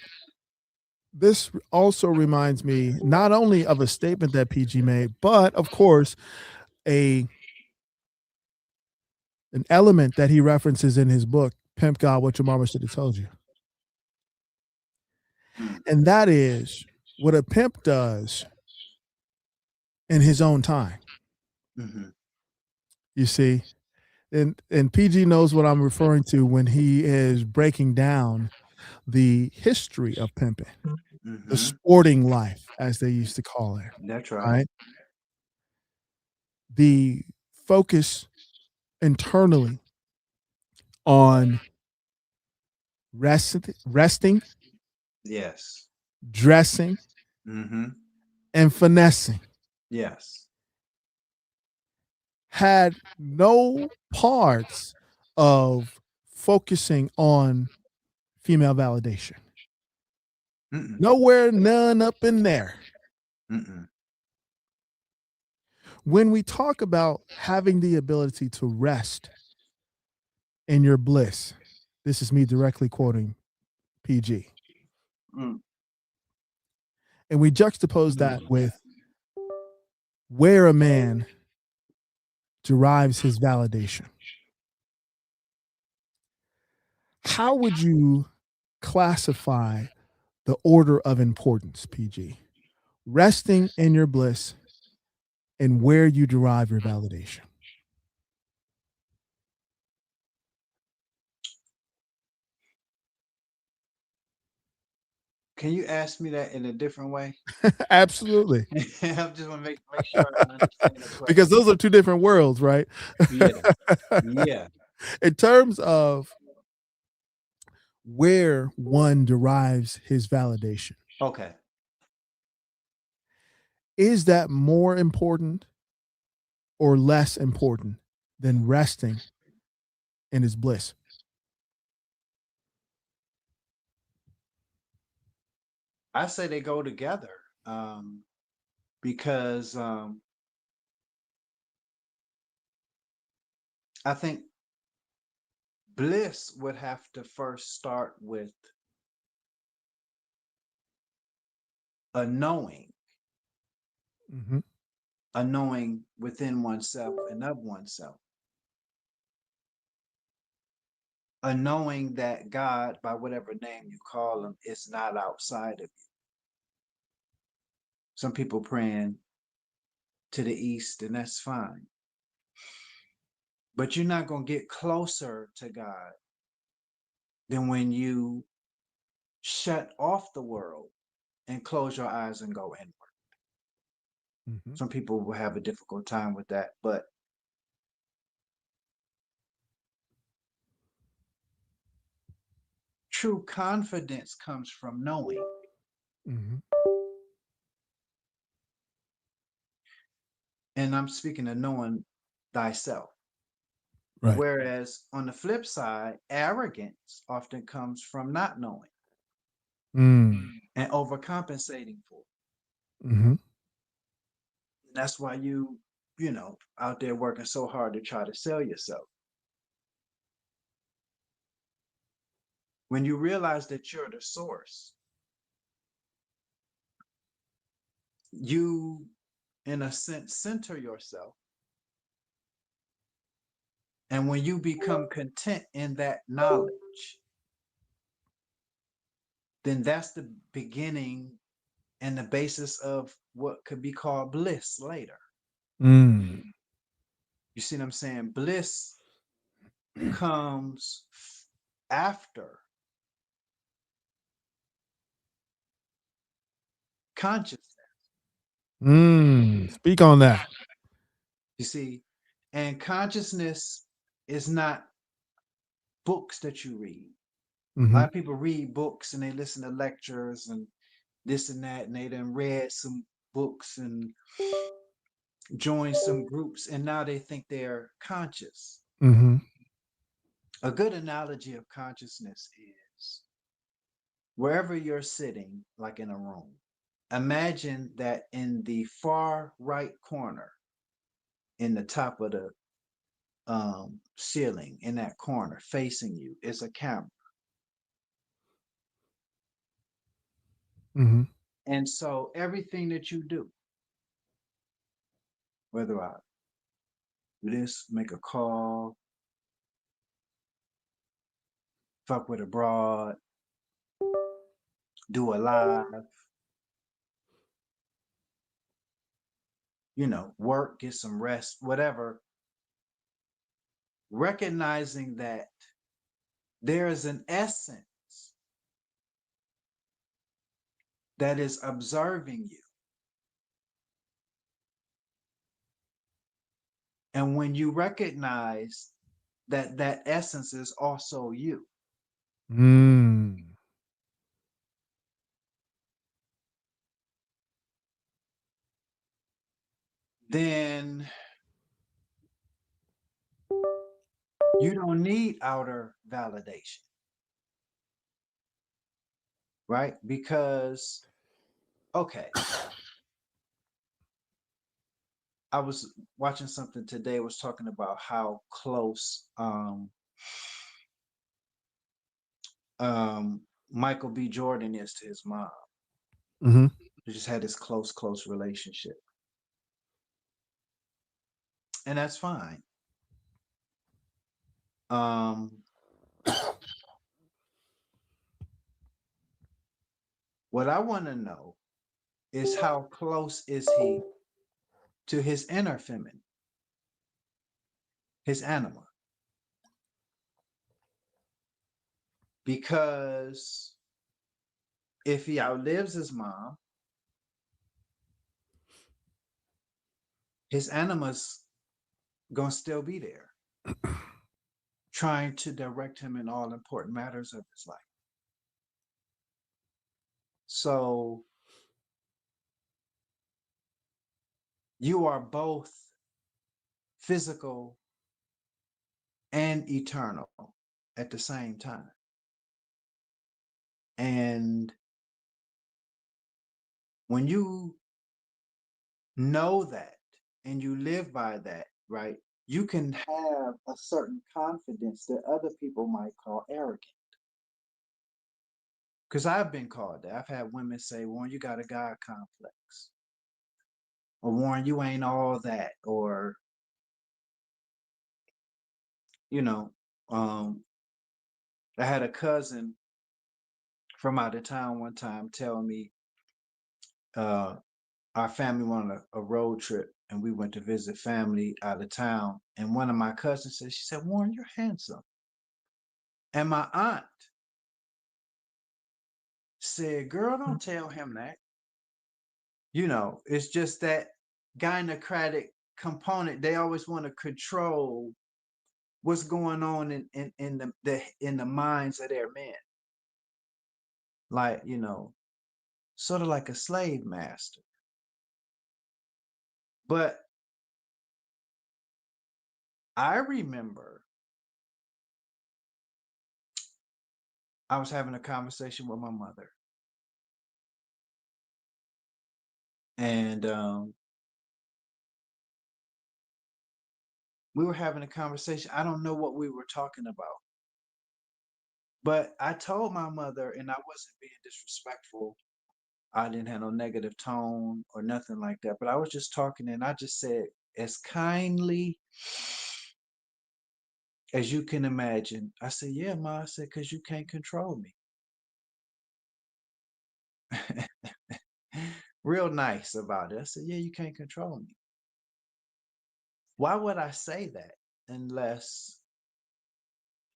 S1: this also reminds me not only of a statement that PG made, but of course, a an element that he references in his book, Pimp God, What Your Mama Should Have Told You.
S5: Mm.
S1: And that is what a pimp does in his own time.
S5: Mm-hmm.
S1: You see, and PG knows what I'm referring to when he is breaking down the history of pimping, the
S5: Mm-hmm.
S1: sporting life, as they used to call it,
S5: That's right.
S1: right? The focus internally on resting,
S5: Yes.
S1: dressing,
S5: Mm-hmm.
S1: and finessing
S5: Yes.
S1: had no parts of focusing on female validation.
S5: Mm-mm.
S1: Nowhere, none up in there.
S5: Mm-mm.
S1: When we talk about having the ability to rest in your bliss, this is me directly quoting PG.
S5: Mm.
S1: And we juxtapose that with where a man derives his validation. How would you classify the order of importance, PG? Resting in your bliss and where you derive your validation.
S5: Can you ask me that in a different way?
S1: Absolutely.
S5: I just want to make sure I understand the
S1: Because
S5: question.
S1: those are two different worlds, right?
S5: Yeah. Yeah.
S1: In terms of where one derives his validation,
S5: Okay.
S1: is that more important or less important than resting in his bliss?
S5: I say they go together. Because I think bliss would have to first start with a knowing,
S1: Mm-hmm.
S5: a knowing within oneself and of oneself, a knowing that God, by whatever name you call him, is not outside of you. Some people praying to the east, and that's fine. But you're not going to get closer to God than when you shut off the world and close your eyes and go inward.
S1: Mm-hmm.
S5: Some people will have a difficult time with that, but true confidence comes from knowing.
S1: Mm-hmm.
S5: And I'm speaking of knowing thyself.
S1: Right.
S5: Whereas on the flip side, arrogance often comes from not knowing
S1: Mm.
S5: and overcompensating for it.
S1: Mm-hmm.
S5: That's why out there working so hard to try to sell yourself. When you realize that you're the source, you, in a sense, center yourself. And when you become content in that knowledge, then that's the beginning and the basis of what could be called bliss later.
S1: Mm.
S5: You see what I'm saying? Bliss comes after consciousness.
S1: Mm. Speak on that.
S5: You see, and consciousness is not books that you read. A
S1: Mm-hmm.
S5: lot of people read books and they listen to lectures and this and that, and they done read some books and joined some groups, and now they think they're conscious.
S1: Mm-hmm.
S5: A good analogy of consciousness is wherever you're sitting, like in a room, imagine that in the far right corner, in the top of the ceiling in that corner facing you is a camera.
S1: Mm-hmm.
S5: And so everything that you do, whether I do this, make a call, fuck with a broad, do a live, work, get some rest, whatever, recognizing that there is an essence that is observing you. And when you recognize that that essence is also you,
S1: Mm.
S5: then you don't need outer validation, right? Because, okay, I was watching something today, it was talking about how close Michael B. Jordan is to his mom.
S1: Mm-hmm.
S5: They just had this close relationship. And that's fine. What I want to know is how close is he to his inner feminine, his anima? Because if he outlives his mom, his anima's gonna still be there, trying to direct him in all important matters of his life. So you are both physical and eternal at the same time. And when you know that and you live by that, right, you can have a certain confidence that other people might call arrogant. Because I've been called that. I've had women say, Warren, you got a God complex. Or Warren, you ain't all that. Or, you know, um, I had a cousin from out of town one time tell me uh, our family went on a road trip and we went to visit family out of town. And one of my cousins said, she said, Warren, you're handsome. And my aunt said, girl, don't tell him that. It's just that gynocratic component. They always want to control what's going on in the minds of their men. Like, sort of like a slave master. But I remember I was having a conversation with my mother. And we were having a conversation. I don't know what we were talking about. But I told my mother, and I wasn't being disrespectful. I didn't have no negative tone or nothing like that. But I was just talking, and I just said, as kindly as you can imagine. I said, yeah, Ma. I said, because you can't control me. Real nice about it. I said, yeah, you can't control me. Why would I say that unless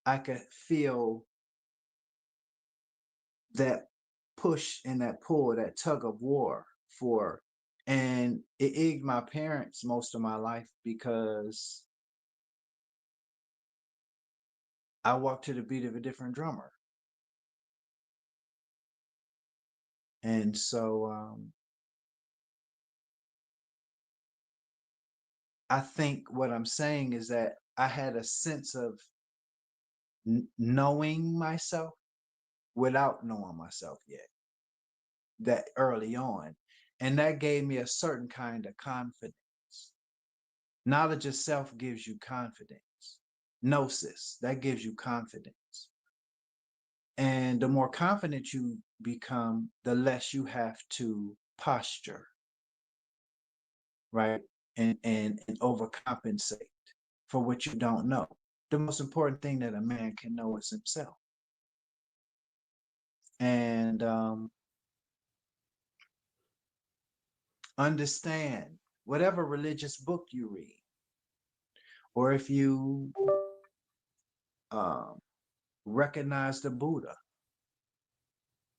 S5: I could feel that push and that pull, that tug of war for, and it egged my parents most of my life because I walked to the beat of a different drummer. And so I think what I'm saying is that I had a sense of knowing myself without knowing myself yet, that early on. And that gave me a certain kind of confidence. Knowledge of self gives you confidence. Gnosis. That gives you confidence. And the more confident you become, the less you have to posture, right? And overcompensate for what you don't know. The most important thing that a man can know is himself. And understand whatever religious book you read, or if you um, recognize the Buddha,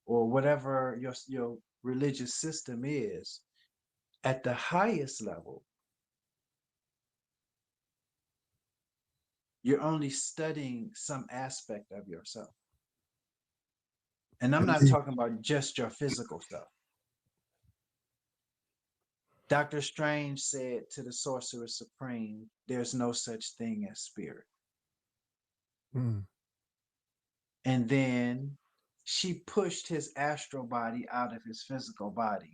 S5: or whatever your religious system is, at the highest level, you're only studying some aspect of yourself. And I'm not
S1: Indeed.
S5: talking about just your physical stuff. Dr. Strange said to the Sorcerer Supreme, there's no such thing as spirit.
S1: Mm.
S5: And then she pushed his astral body out of his physical body.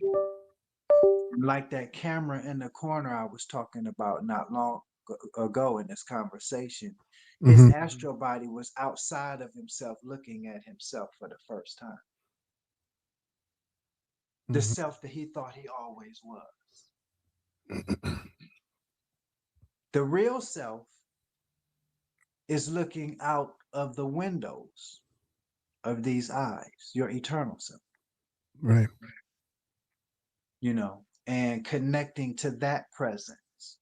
S5: Like that camera in the corner I was talking about not long ago in this conversation, his
S1: Mhm.
S5: astral body was outside of himself looking at himself for the first time. The
S1: Mhm.
S5: self that he thought he always was. The real self is looking out of the windows of these eyes, your eternal self,
S1: Right.
S5: and connecting to that presence.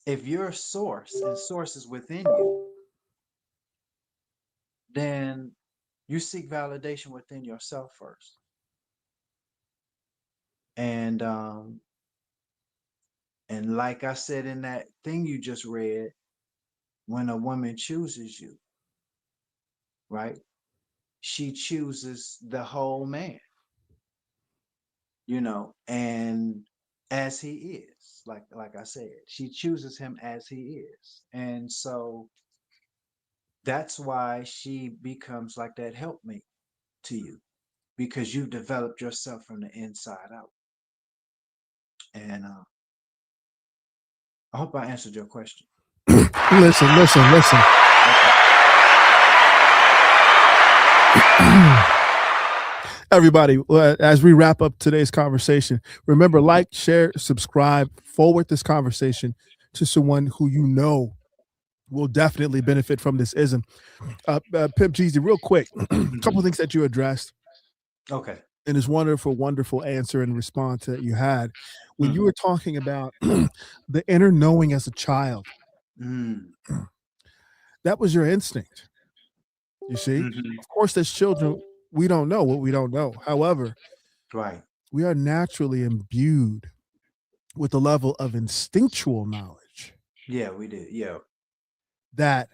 S5: If you're source and source is within you, then you seek validation within yourself first. And and like I said in that thing you just read, when a woman chooses you, right? She chooses the whole man, and as he is, like I said, she chooses him as he is. And so that's why she becomes like that helpmate to you, because you've developed yourself from the inside out. And I hope I answered your question.
S1: Listen. Everybody, as we wrap up today's conversation, remember, like, share, subscribe, forward this conversation to someone who you know will definitely benefit from this ism. Pimp Jeezy, real quick, a couple of things that you addressed
S5: Okay.
S1: in this wonderful answer and response that you had when you were talking about the inner knowing as a child.
S5: Mm.
S1: That was your instinct. You see,
S5: Mhm.
S1: of course, as children, we don't know what we don't know. However,
S5: Right.
S1: we are naturally imbued with a level of instinctual knowledge
S5: Yeah, we did. Yeah.
S1: that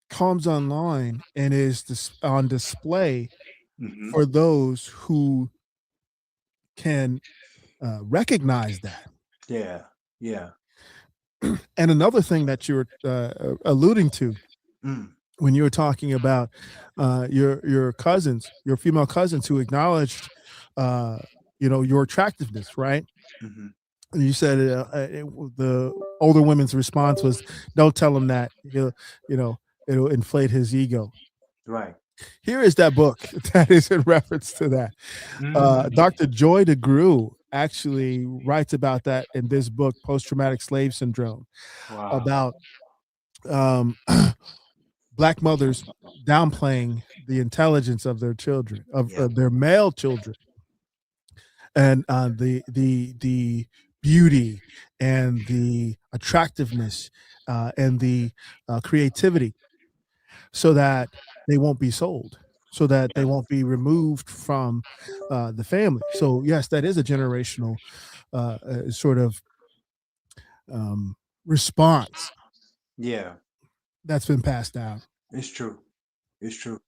S1: comes online and is on display
S5: Hmm.
S1: for those who can recognize that.
S5: Yeah. Yeah.
S1: And another thing that you're alluding to
S5: Mm.
S1: when you were talking about your cousins, your female cousins who acknowledged, your attractiveness, right?
S5: Hmm.
S1: And you said the older women's response was, "Don't tell him that. It'll inflate his ego."
S5: Right.
S1: Here is that book that is in reference to that.
S5: Mm.
S1: Dr. Joy DeGruy actually writes about that in this book, Post Traumatic Slave Syndrome,
S5: Wow.
S1: about um, Black mothers downplaying the intelligence of their children, of
S5: Yeah.
S1: their male children, and the beauty and the attractiveness and the creativity, so that they won't be sold, so that
S5: Yeah.
S1: they won't be removed from the family. So yes, that is a generational sort of um, response
S5: Yeah.
S1: that's been passed down.
S5: It's true. It's true.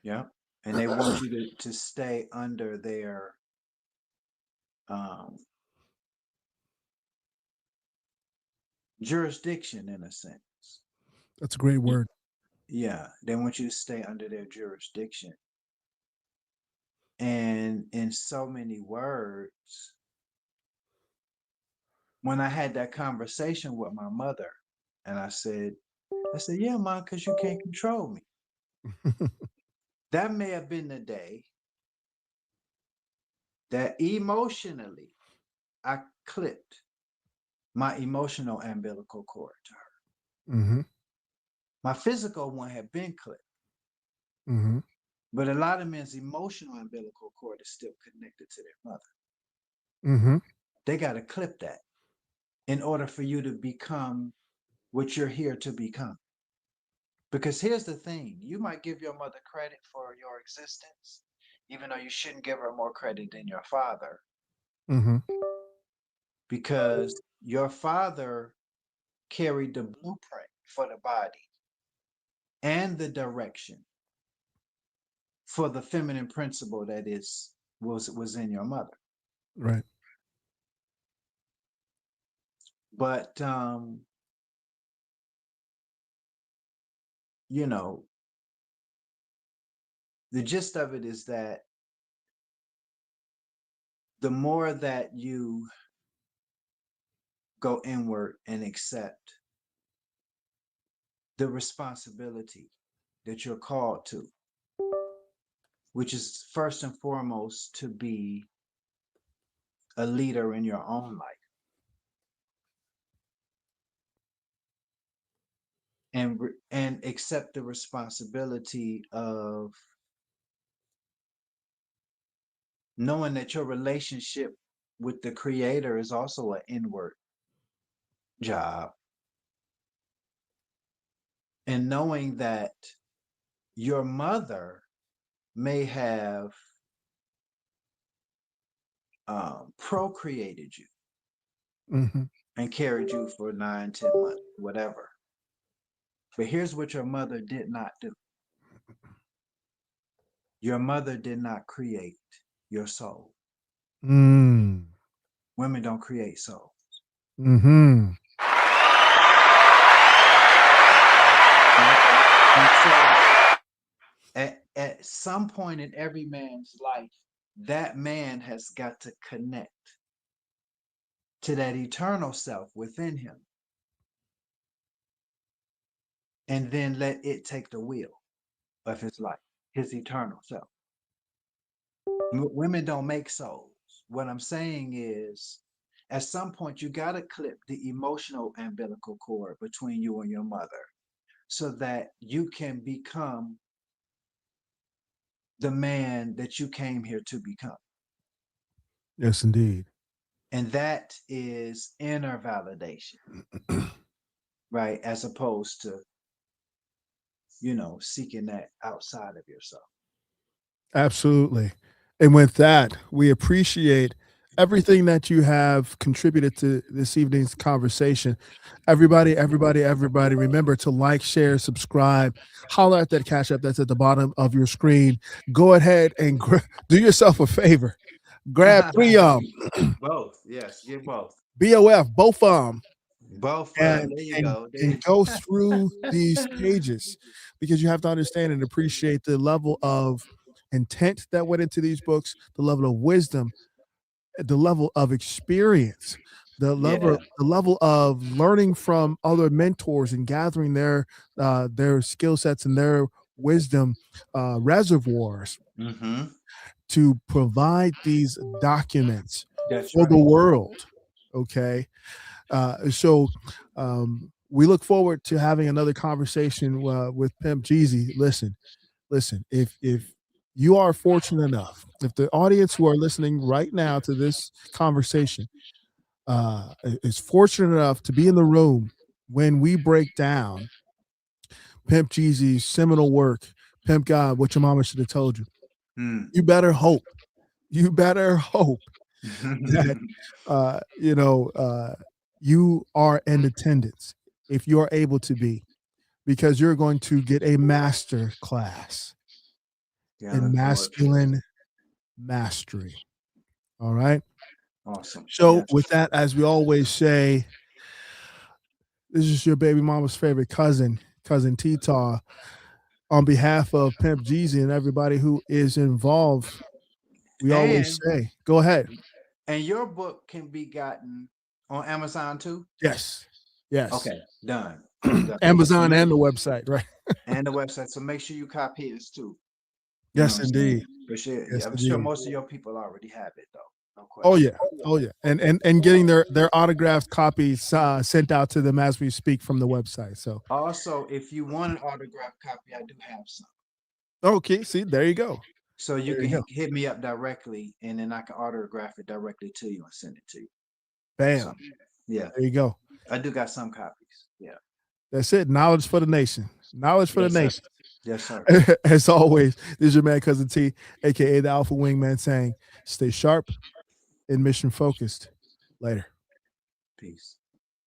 S5: Yeah. And they want you to stay under their um, jurisdiction in a sense.
S1: That's a great word.
S5: Yeah. They want you to stay under their jurisdiction. And in so many words, when I had that conversation with my mother, and I said, yeah, Mom, because you can't control me. That may have been the day that emotionally I clipped my emotional umbilical cord to her.
S1: Mm-hmm.
S5: My physical one had been clipped,
S1: Mm-hmm.
S5: but a lot of men's emotional umbilical cord is still connected to their mother.
S1: Mm-hmm.
S5: They got to clip that in order for you to become what you're here to become. Because here's the thing, you might give your mother credit for your existence, even though you shouldn't give her more credit than your father,
S1: Mm-hmm.
S5: because your father carried the blueprint for the body and the direction for the feminine principle that was in your mother.
S1: Right.
S5: But you know, the gist of it is that the more that you go inward and accept the responsibility that you're called to, which is first and foremost to be a leader in your own life, and accept the responsibility of knowing that your relationship with the creator is also an inward job, and knowing that your mother may have procreated you
S1: Mm-hmm.
S5: and carried you for 9, 10 months, whatever. But here's what your mother did not do. Your mother did not create your soul.
S1: Mm.
S5: Women don't create souls.
S1: Mm-hmm.
S5: And so at some point in every man's life, that man has got to connect to that eternal self within him and then let it take the wheel of his life, his eternal self. Women don't make souls. What I'm saying is, at some point, you got to clip the emotional umbilical cord between you and your mother so that you can become the man that you came here to become.
S1: Yes, indeed.
S5: And that is inner validation, right? As opposed to, seeking that outside of yourself.
S1: Absolutely. And with that, we appreciate everything that you have contributed to this evening's conversation. Everybody, remember to like, share, subscribe, holler at that cash app that's at the bottom of your screen. Go ahead and do yourself a favor. Grab 3
S5: Both, yes, get both.
S1: BOF, both of them,
S5: Both,
S1: and
S5: there you
S1: and
S5: go.
S1: and go through these pages, because you have to understand and appreciate the level of intent that went into these books, the level of wisdom, the level of experience,
S5: Yeah.
S1: the level of learning from other mentors and gathering their skill sets and their wisdom reservoirs
S5: Mm-hmm.
S1: to provide these documents
S5: That's
S1: for the
S5: right.
S1: world. Okay. So we look forward to having another conversation with Pimp Jeezy. Listen. If you are fortunate enough, if the audience who are listening right now to this conversation is fortunate enough to be in the room when we break down Pimp Jeezy's seminal work, Pimp God, What Your Mama Should Have Told You,
S5: Mm.
S1: you better hope. You better hope that you are in attendance if you are able to be, because you're going to get a master class
S5: Yeah, I
S1: in
S5: look forward to it.
S1: masculine mastery. All right.
S5: Awesome.
S1: So
S5: Yes.
S1: with that, as we always say, this is your baby mama's favorite cousin T-Taw, on behalf of Pimp Jeezy and everybody who is involved. We always
S5: And
S1: say, go ahead.
S5: and your book can be gotten on Amazon too?
S1: Yes. Yes.
S5: Okay, done. Done.
S1: Amazon
S5: So
S1: and the website, right?
S5: and the website. So make sure you copy this too. You know
S1: Yes,
S5: what I'm saying?
S1: indeed.
S5: For sure.
S1: Yes,
S5: I'm sure
S1: indeed.
S5: most of your people already have it though. No
S1: Oh
S5: question.
S1: yeah. Oh yeah. And getting their autographed copies sent out to them as we speak from the website. So
S5: Also, if you want an autographed copy, I do have some.
S1: okay, see, there you go.
S5: So you
S1: There
S5: can
S1: you go.
S5: hit me up directly, and then I can autograph it directly to you and send it to you.
S1: Bam.
S5: So, yeah,
S1: There you go.
S5: I do got some copies. Yeah.
S1: That's it. Knowledge for the nation. Knowledge for
S5: Yes,
S1: the
S5: sir.
S1: nation.
S5: Yes, sir.
S1: As always, this is your man, Cousin T, aka the Alpha Wingman, saying stay sharp and mission focused. Later.
S5: Peace.